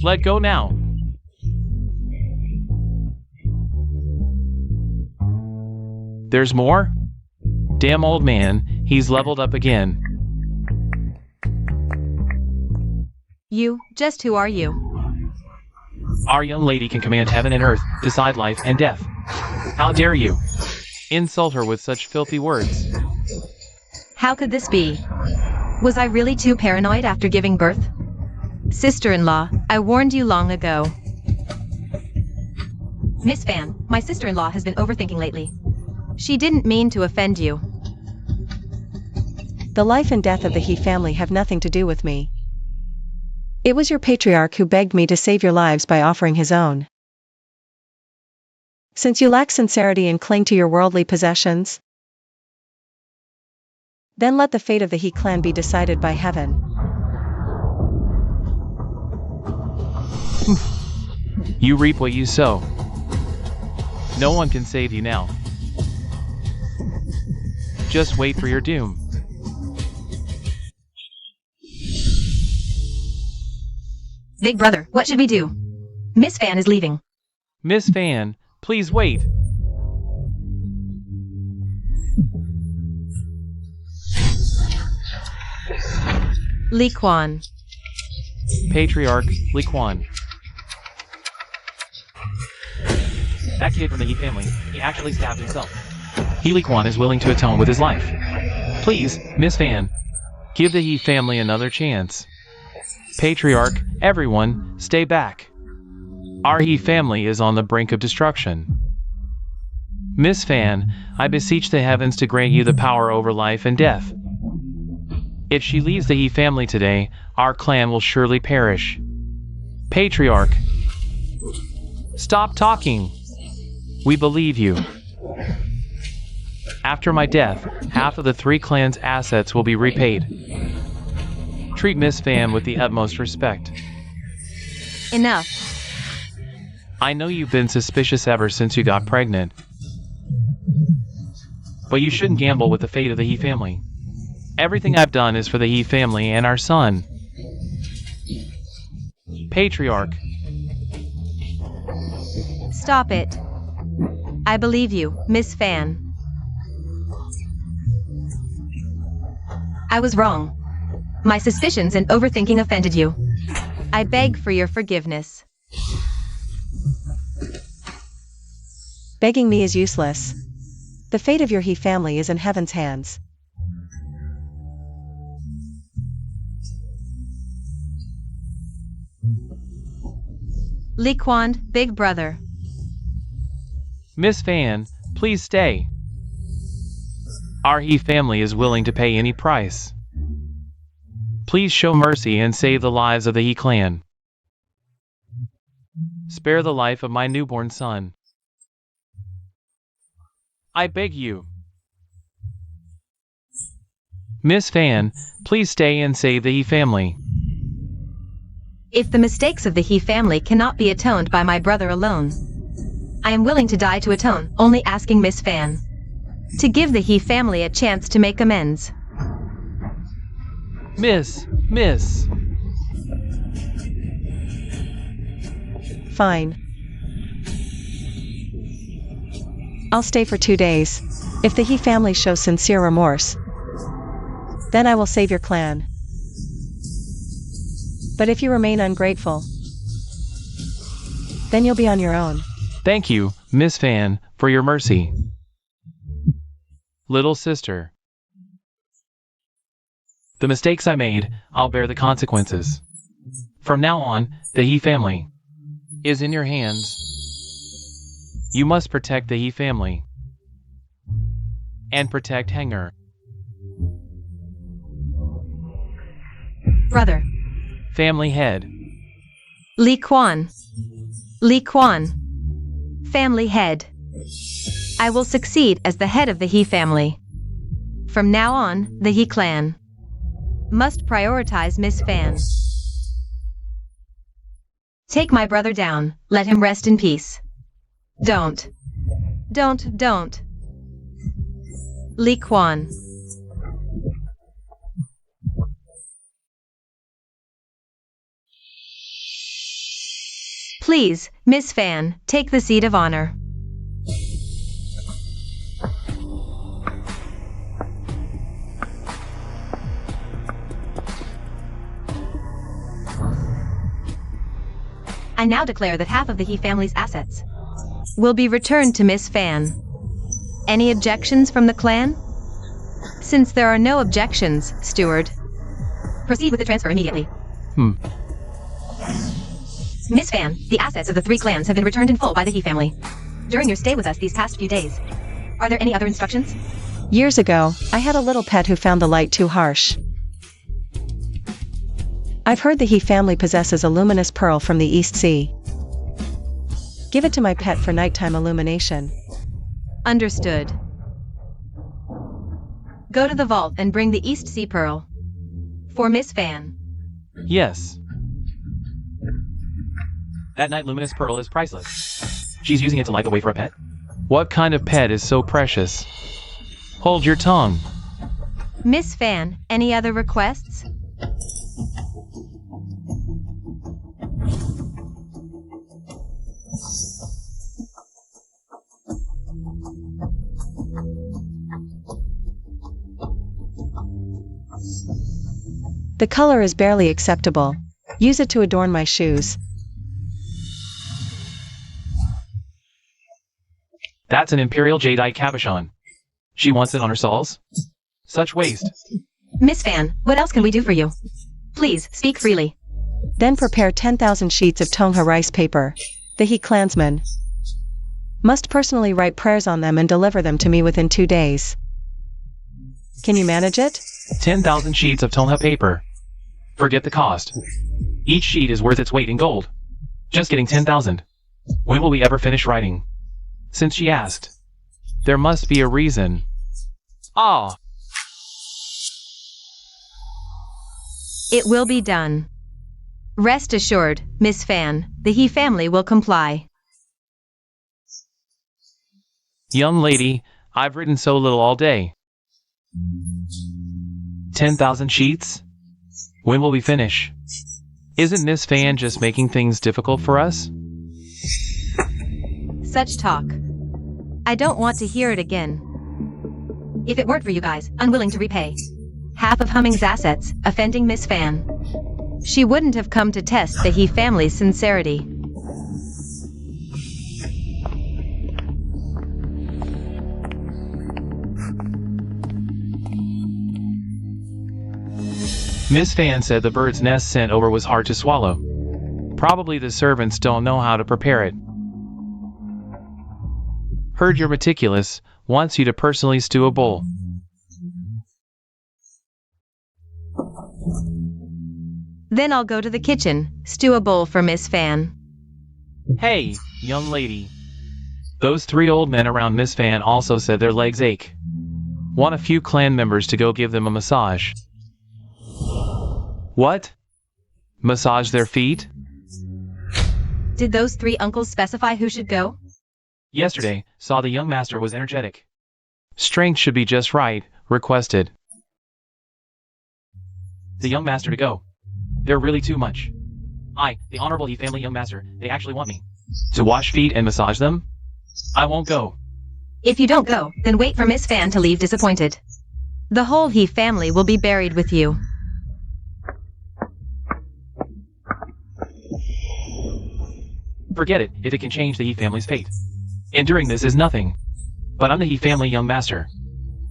Let go now. There's more? Damn old man, he's leveled up again. You, just who are you? Our young lady can command heaven and earth, decide life and death. How dare you insult her with such filthy words? How could this be? Was I really too paranoid after giving birth? Sister-in-law, I warned you long ago. Miss Fan, my sister-in-law has been overthinking lately. She didn't mean to offend you. The life and death of the He family have nothing to do with me. It was your patriarch who begged me to save your lives by offering his own. Since you lack sincerity and cling to your worldly possessions, then let the fate of the He clan be decided by heaven. You reap what you sow. No one can save you now. Just wait for your doom. Big brother, what should we do? Miss Fan is leaving. Miss Fan, please wait. Li Quan. Patriarch Li Quan. That kid from the He family, he actually stabbed himself. He Li Quan is willing to atone with his life. Please, Miss Fan, give the He family another chance. Patriarch, everyone, stay back. Our He family is on the brink of destruction. Miss Fan, I beseech the heavens to grant you the power over life and death. If she leaves the He family today, our clan will surely perish. Patriarch, stop talking. We believe you. After my death, half of the 3 clans' assets will be repaid. Treat Miss Fan with the utmost respect. Enough. I know you've been suspicious ever since you got pregnant. But you shouldn't gamble with the fate of the He family. Everything I've done is for the He family and our son. Patriarch. Stop it. I believe you, Miss Fan. I was wrong. My suspicions and overthinking offended you. I beg for your forgiveness. Begging me is useless. The fate of your He family is in heaven's hands. Li Quan, big brother. Miss Fan, please stay. Our He family is willing to pay any price. Please show mercy and save the lives of the He clan. Spare the life of my newborn son. I beg you. Miss Fan, please stay and save the He family. If the mistakes of the He family cannot be atoned by my brother alone, I am willing to die to atone, only asking Miss Fan to give the He family a chance to make amends. Miss. Fine. I'll stay for 2 days. If the He family shows sincere remorse, then I will save your clan. But if you remain ungrateful, then you'll be on your own. Thank you, Miss Fan, for your mercy. Little sister. The mistakes I made, I'll bear the consequences. From now on, the He family is in your hands. You must protect the He family. And protect Hanger. Brother. Family head. Li Quan. Li Quan. Family head. I will succeed as the head of the He family. From now on, the He clan must prioritize Miss Fan. Take my brother down, let him rest in peace. Don't. Li Quan. Please, Miss Fan, take the seat of honor. I now declare that half of the He family's assets will be returned to Miss Fan. Any objections from the clan? Since there are no objections, Steward, proceed with the transfer immediately. Miss Fan, the assets of the 3 clans have been returned in full by the He family. During your stay with us these past few days, are there any other instructions? Years ago, I had a little pet who found the light too harsh. I've heard the He family possesses a luminous pearl from the East Sea. Give it to my pet for nighttime illumination. Understood. Go to the vault and bring the East Sea Pearl. For Miss Fan. Yes. That night luminous pearl is priceless. She's using it to light the way for a pet. What kind of pet is so precious? Hold your tongue. Miss Fan, any other requests? The color is barely acceptable. Use it to adorn my shoes. That's an Imperial Jadeite cabochon. She wants it on her soles? Such waste. Miss Fan, what else can we do for you? Please, speak freely. Then prepare 10,000 sheets of Tongha rice paper. The He clansmen must personally write prayers on them and deliver them to me within 2 days. Can you manage it? 10,000 sheets of Tongha paper. Forget the cost. Each sheet is worth its weight in gold. Just getting 10,000. When will we ever finish writing? Since she asked, there must be a reason. Ah. It will be done. Rest assured, Miss Fan, the He family will comply. Young lady, I've written so little all day. 10,000 sheets? When will we finish? Isn't Miss Fan just making things difficult for us? Such talk. I don't want to hear it again. If it weren't for you guys, unwilling to repay half of Humming's assets, offending Miss Fan, she wouldn't have come to test the He family's sincerity. Miss Fan said the bird's nest sent over was hard to swallow. Probably the servants don't know how to prepare it. Heard you're meticulous, wants you to personally stew a bowl. Then I'll go to the kitchen, stew a bowl for Miss Fan. Hey, young lady. Those 3 old men around Miss Fan also said their legs ache. Want a few clan members to go give them a massage. What? Massage their feet? Did those 3 uncles specify who should go? Yesterday, saw the young master was energetic. Strength should be just right, requested. The young master to go. They're really too much. The Honorable He family young master, they actually want me to wash feet and massage them? I won't go. If you don't go, then wait for Miss Fan to leave disappointed. The whole He family will be buried with you. Forget it, if it can change the He family's fate. Enduring this is nothing. But I'm the He family young master.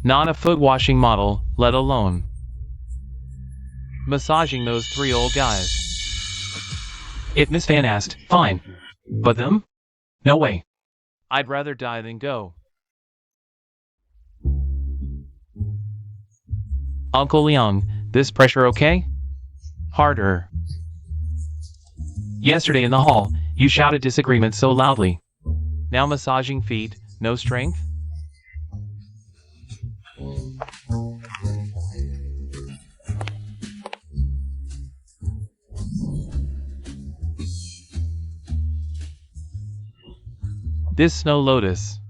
Not a foot-washing model, let alone massaging those 3 old guys. If Miss Fan asked, fine. But them? No way. I'd rather die than go. Uncle Young, this pressure okay? Harder. Yesterday in the hall, you shouted disagreement so loudly. Now massaging feet, no strength? This snow lotus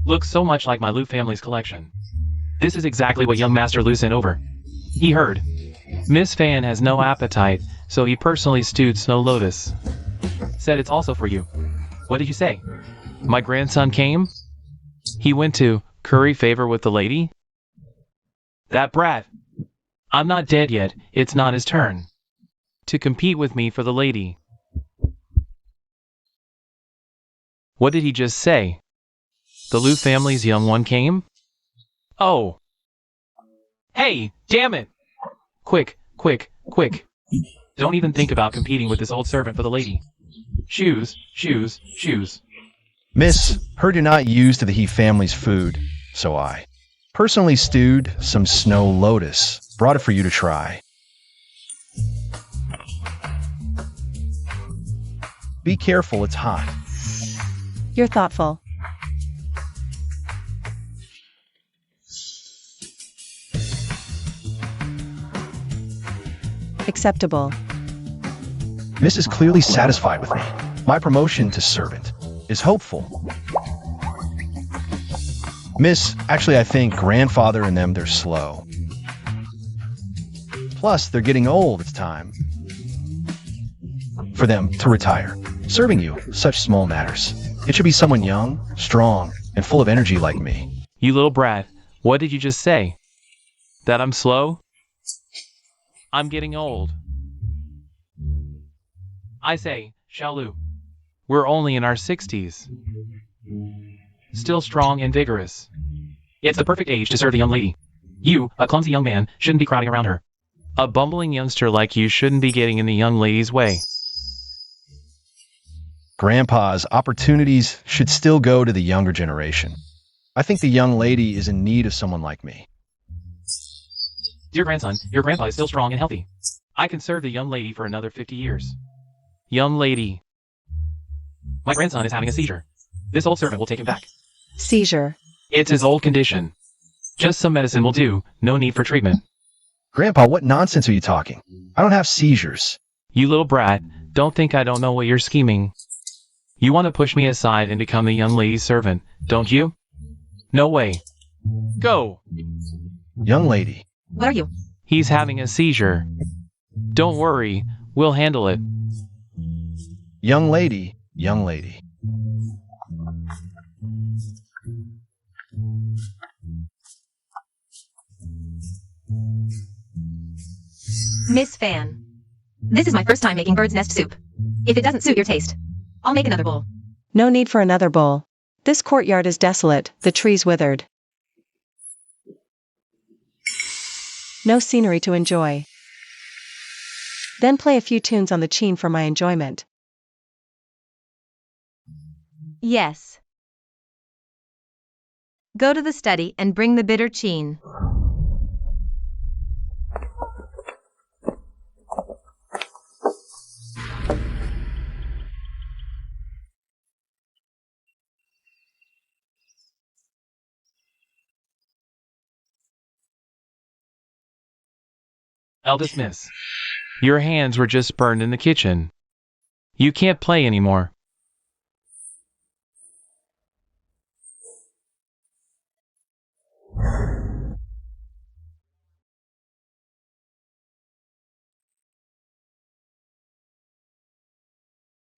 looks so much like my Lu family's collection. This is exactly what young Master Lu sent over. He heard Miss Fan has no appetite, so he personally stewed snow lotus. Said it's also for you. What did you say? My grandson came? He went to curry favor with the lady? That brat. I'm not dead yet, it's not his turn to compete with me for the lady. What did he just say? The Lu family's young one came? Oh. Hey, damn it! Quick, quick, quick. Don't even think about competing with this old servant for the lady. Shoes, shoes, shoes. Miss, heard you're not used to the He family's food, so I personally stewed some snow lotus. Brought it for you to try. Be careful, it's hot. You're thoughtful. Acceptable. Miss is clearly satisfied with me. My promotion to servant is hopeful. Miss, actually I think grandfather and them, they're slow. Plus, they're getting old, it's time for them to retire. Serving you, such small matters. It should be someone young, strong, and full of energy like me. You little brat, what did you just say? That I'm slow? I'm getting old. I say, Xiaolu, we're only in our 60s. Still strong and vigorous. It's the perfect age to serve the young lady. You, a clumsy young man, shouldn't be crowding around her. A bumbling youngster like you shouldn't be getting in the young lady's way. Grandpa's opportunities should still go to the younger generation. I think the young lady is in need of someone like me. Dear grandson, your grandpa is still strong and healthy. I can serve the young lady for another 50 years. Young lady. My grandson is having a seizure. This old servant will take him back. Seizure. It's his old condition. Just some medicine will do, no need for treatment. Grandpa, what nonsense are you talking? I don't have seizures. You little brat, don't think I don't know what you're scheming. You want to push me aside and become the young lady's servant, don't you? No way. Go! Young lady. What are you? He's having a seizure. Don't worry, we'll handle it. Young lady. Young lady. Miss Fan. This is my first time making bird's nest soup. If it doesn't suit your taste, I'll make another bowl. No need for another bowl. This courtyard is desolate, the trees withered. No scenery to enjoy. Then play a few tunes on the cheen for my enjoyment. Yes. Go to the study and bring the bitter cheen. Eldest miss. Your hands were just burned in the kitchen. You can't play anymore.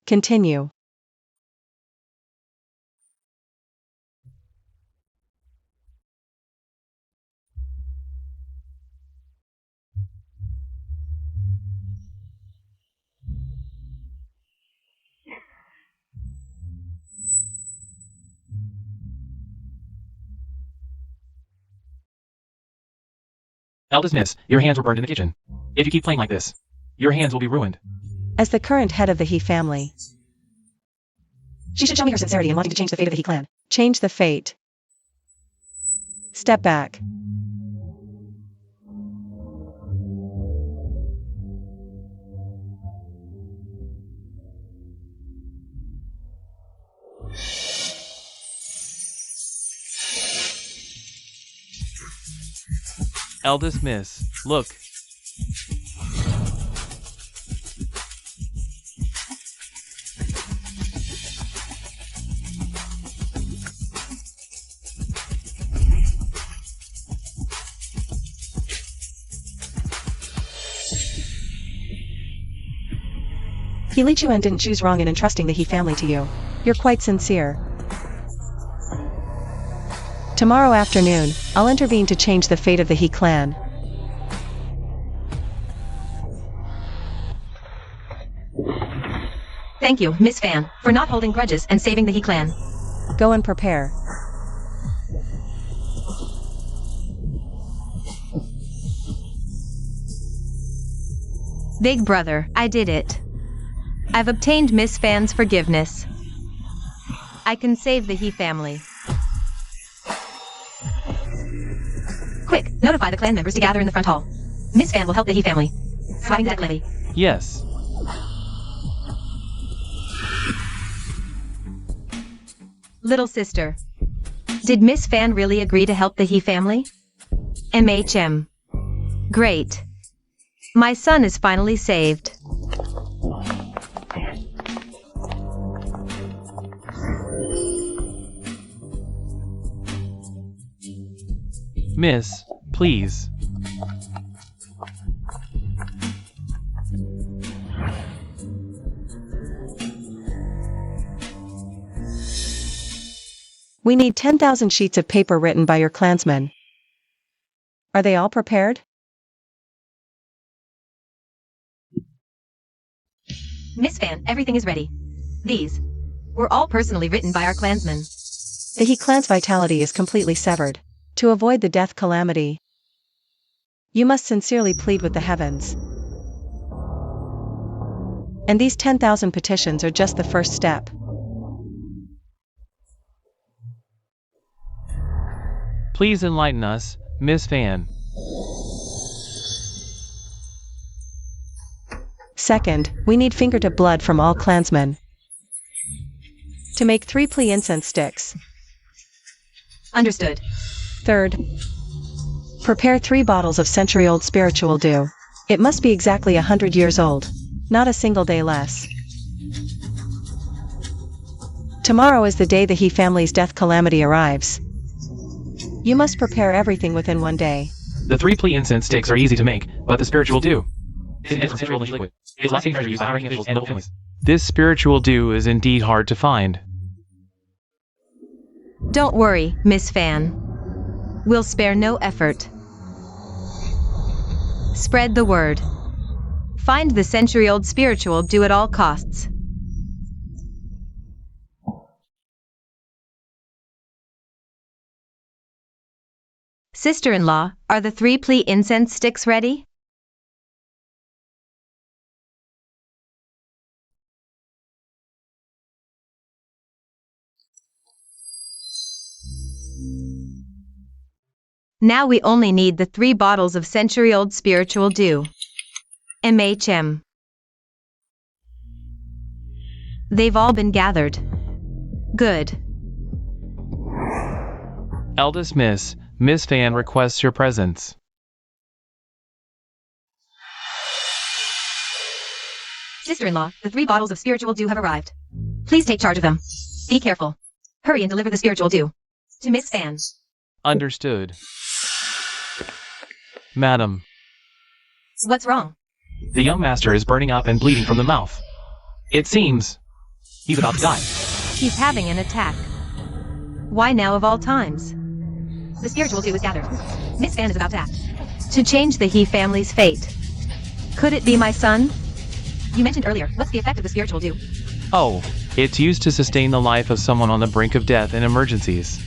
Continue. Eldest Miss, your hands were burned in the kitchen. If you keep playing like this, your hands will be ruined. As the current head of the He family, She should show me her sincerity in wanting to change the fate of the He clan. change the fate. Step back. Eldest Miss, look. He lead you and didn't choose wrong in entrusting the He family to you. You're quite sincere. Tomorrow afternoon, I'll intervene to change the fate of the He clan. Thank you, Miss Fan, for not holding grudges and saving the He clan. Go and prepare. Big brother, I did it. I've obtained Miss Fan's forgiveness. I can save the He family. Quick, notify the clan members to gather in the front hall. Miss Fan will help the He family. Swiping debt levy. Yes. Little sister. Did Miss Fan really agree to help the He family? MHM. Great. My son is finally saved. Miss, please. We need 10,000 sheets of paper written by your clansmen. Are they all prepared? Miss Fan, everything is ready. These were all personally written by our clansmen. The He clan's vitality is completely severed. To avoid the death calamity, you must sincerely plead with the heavens. And these 10,000 petitions are just the first step. Please enlighten us, Miss Fan. Second, we need fingertip blood from all clansmen to make 3 plea incense sticks. Understood. Third, prepare 3 bottles of century-old spiritual dew. It must be exactly 100 years old, not a single day less. Tomorrow is the day the He family's death calamity arrives. You must prepare everything within 1 day. The 3 plea incense sticks are easy to make, but the spiritual dew is considerable liquid. It's lasting treasure used by hiring officials and noble families. This spiritual dew is indeed hard to find. Don't worry, Miss Fan. We'll spare no effort. Spread the word. Find the century-old spiritual dew at all costs. Sister-in-law, are the 3 plea incense sticks ready? Now we only need the 3 bottles of century-old spiritual dew. MHM. They've all been gathered. Good. Eldest Miss, Miss Fan requests your presence. Sister-in-law, the 3 bottles of spiritual dew have arrived. Please take charge of them. Be careful. Hurry and deliver the spiritual dew to Miss Fan. Understood. Madam, What's wrong? the young master is burning up and bleeding from the mouth. It seems he's about to die. He's having an attack. Why now of all times? The spiritual dew is gathered. Miss Fan is about to act. To change the He family's fate. Could it be my son? You mentioned earlier, what's the effect of the spiritual dew? Oh, it's used to sustain the life of someone on the brink of death in emergencies.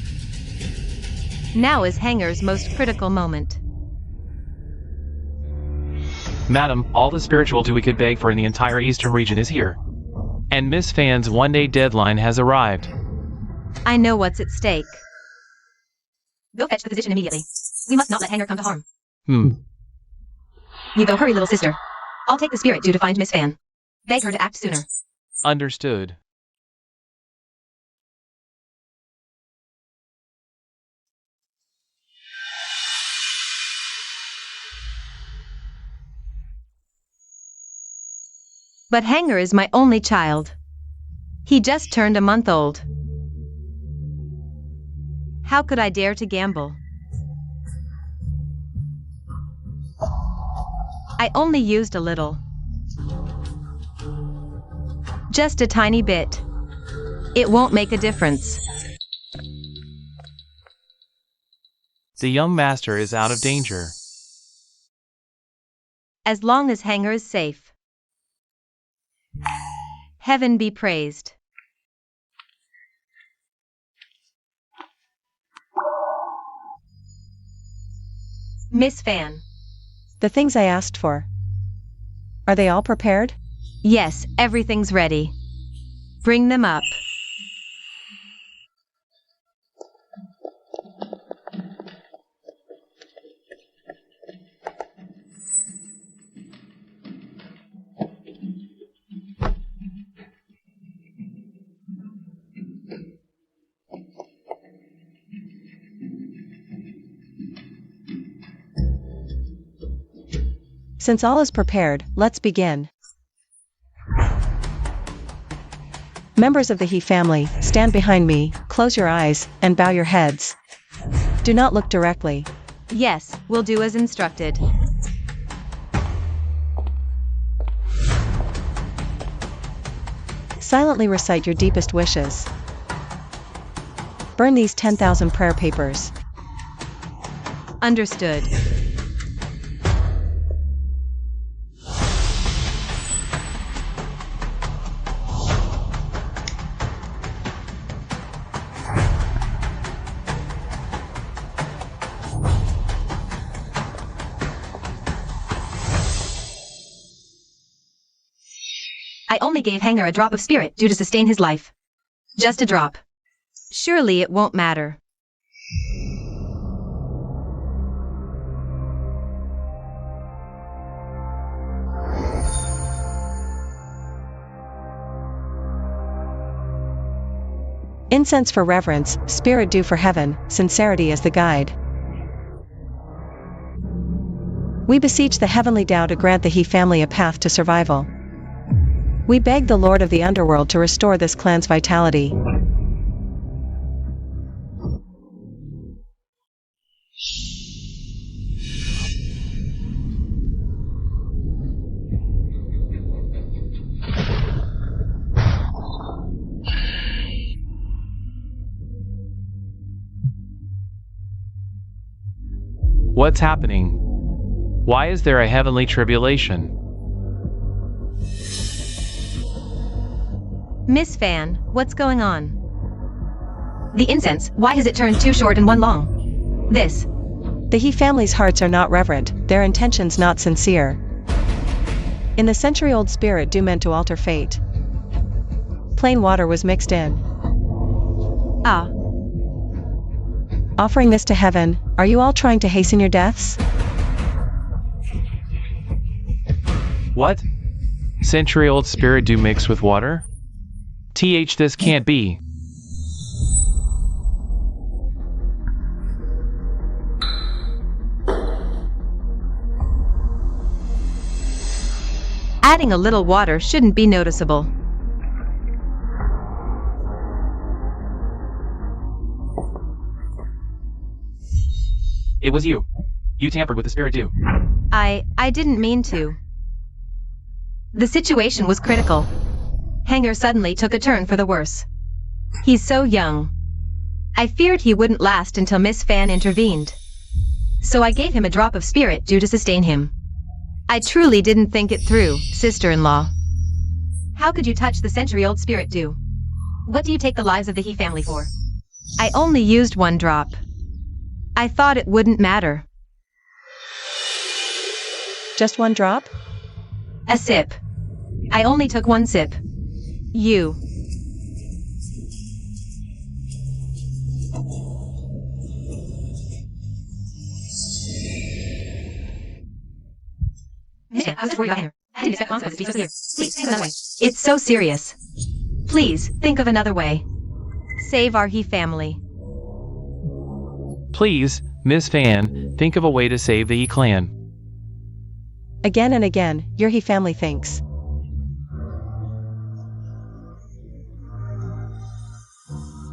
Now is Hanger's most critical moment. Madam, all the spiritual do we could beg for in the entire eastern region is here. And Miss Fan's one-day deadline has arrived. I know what's at stake. Go fetch the physician immediately. We must not let Hanger come to harm. You go hurry, little sister. I'll take the spirit due to find Miss Fan. Beg her to act sooner. Understood. But Hanger is my only child. He just turned a month old. How could I dare to gamble? I only used a little. Just a tiny bit. It won't make a difference. The young master is out of danger. As long as Hanger is safe. Heaven be praised. Miss Fan. The things I asked for. Are they all prepared? Yes, everything's ready. Bring them up. Since all is prepared, let's begin. Members of the He family, stand behind me, close your eyes, and bow your heads. Do not look directly. Yes, we'll do as instructed. Silently recite your deepest wishes. Burn these 10,000 prayer papers. Understood. I only gave Hanger a drop of spirit due to sustain his life. Just a drop. Surely it won't matter. Incense for reverence, spirit due for heaven, sincerity as the guide. We beseech the heavenly Tao to grant the He family a path to survival. We beg the Lord of the Underworld to restore this clan's vitality. What's happening? Why is there a heavenly tribulation? Miss Fan, what's going on? The incense, why has it turned two short and one long? This. The He family's hearts are not reverent, their intentions not sincere. In the century-old spirit due meant to alter fate. Plain water was mixed in. Ah. Offering this to heaven, are you all trying to hasten your deaths? What? Century-old spirit do mix with water? This can't be. Adding a little water shouldn't be noticeable. It was you. You tampered with the spirit dew. I didn't mean to. The situation was critical. Hanger suddenly took a turn for the worse. He's so young. I feared he wouldn't last until Miss Fan intervened. So I gave him a drop of spirit due to sustain him. I truly didn't think it through, sister-in-law. How could you touch the century-old spirit dew? What do you take the lives of the He family for? I only used one drop. I thought it wouldn't matter. Just one drop? A sip. I only took one sip. You. Yeah, I was just worried about her. I didn't expect consequences to be so severe. Please, think of another way. It's so serious. Please, think of another way. Save our he family. Please, Miss Fan, think of a way to save the He clan. Again and again, your he family thinks.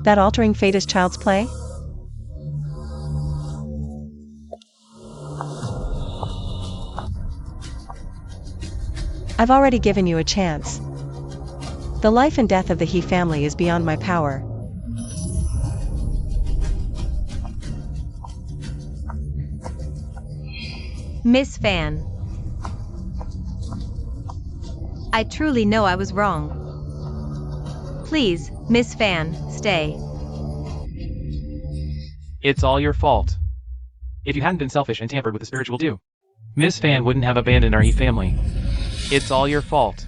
That altering fate is child's play? I've already given you a chance. The life and death of the he family is beyond my power. Miss Fan. I truly know I was wrong. Please, Miss Fan, stay. It's all your fault. If you hadn't been selfish and tampered with the spiritual dew, Miss Fan wouldn't have abandoned our He family. It's all your fault.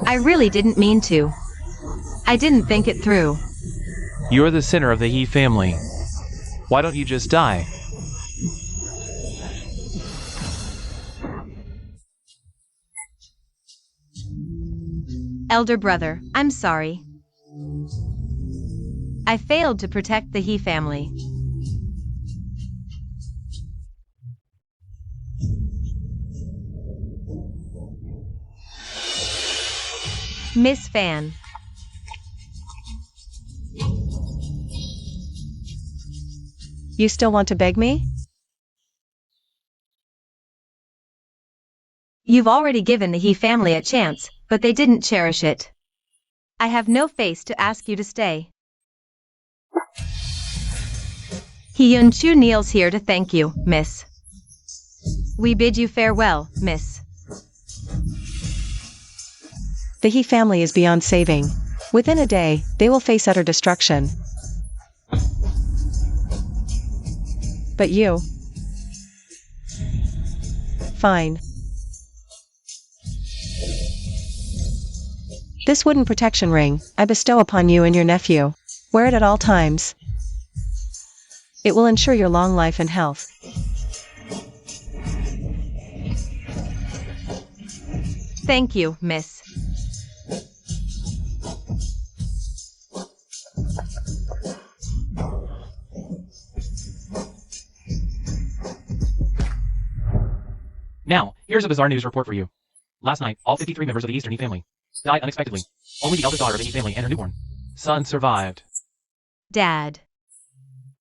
I really didn't mean to. I didn't think it through. You're the center of the He family. Why don't you just die? Elder brother, I'm sorry. I failed to protect the He family. Miss Fan. You still want to beg me? You've already given the He family a chance, but they didn't cherish it. I have no face to ask you to stay. Hyun Chu kneels here to thank you, miss. We bid you farewell, miss. The he family is beyond saving. Within a day, they will face utter destruction. But you? Fine. This wooden protection ring, I bestow upon you and your nephew. Wear it at all times. It will ensure your long life and health. Thank you, miss. Now, here's a bizarre news report for you. Last night, all 53 members of the Eastern He family died unexpectedly. Only the eldest daughter of the He family and her newborn son survived. Dad.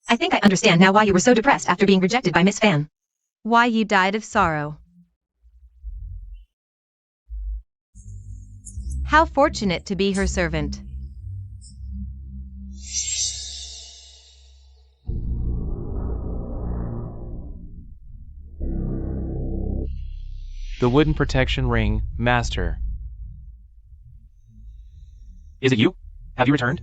I think I understand now why you were so depressed after being rejected by Miss Fan. Why you died of sorrow. How fortunate to be her servant. The wooden protection ring, Master. Is it you? Have you returned?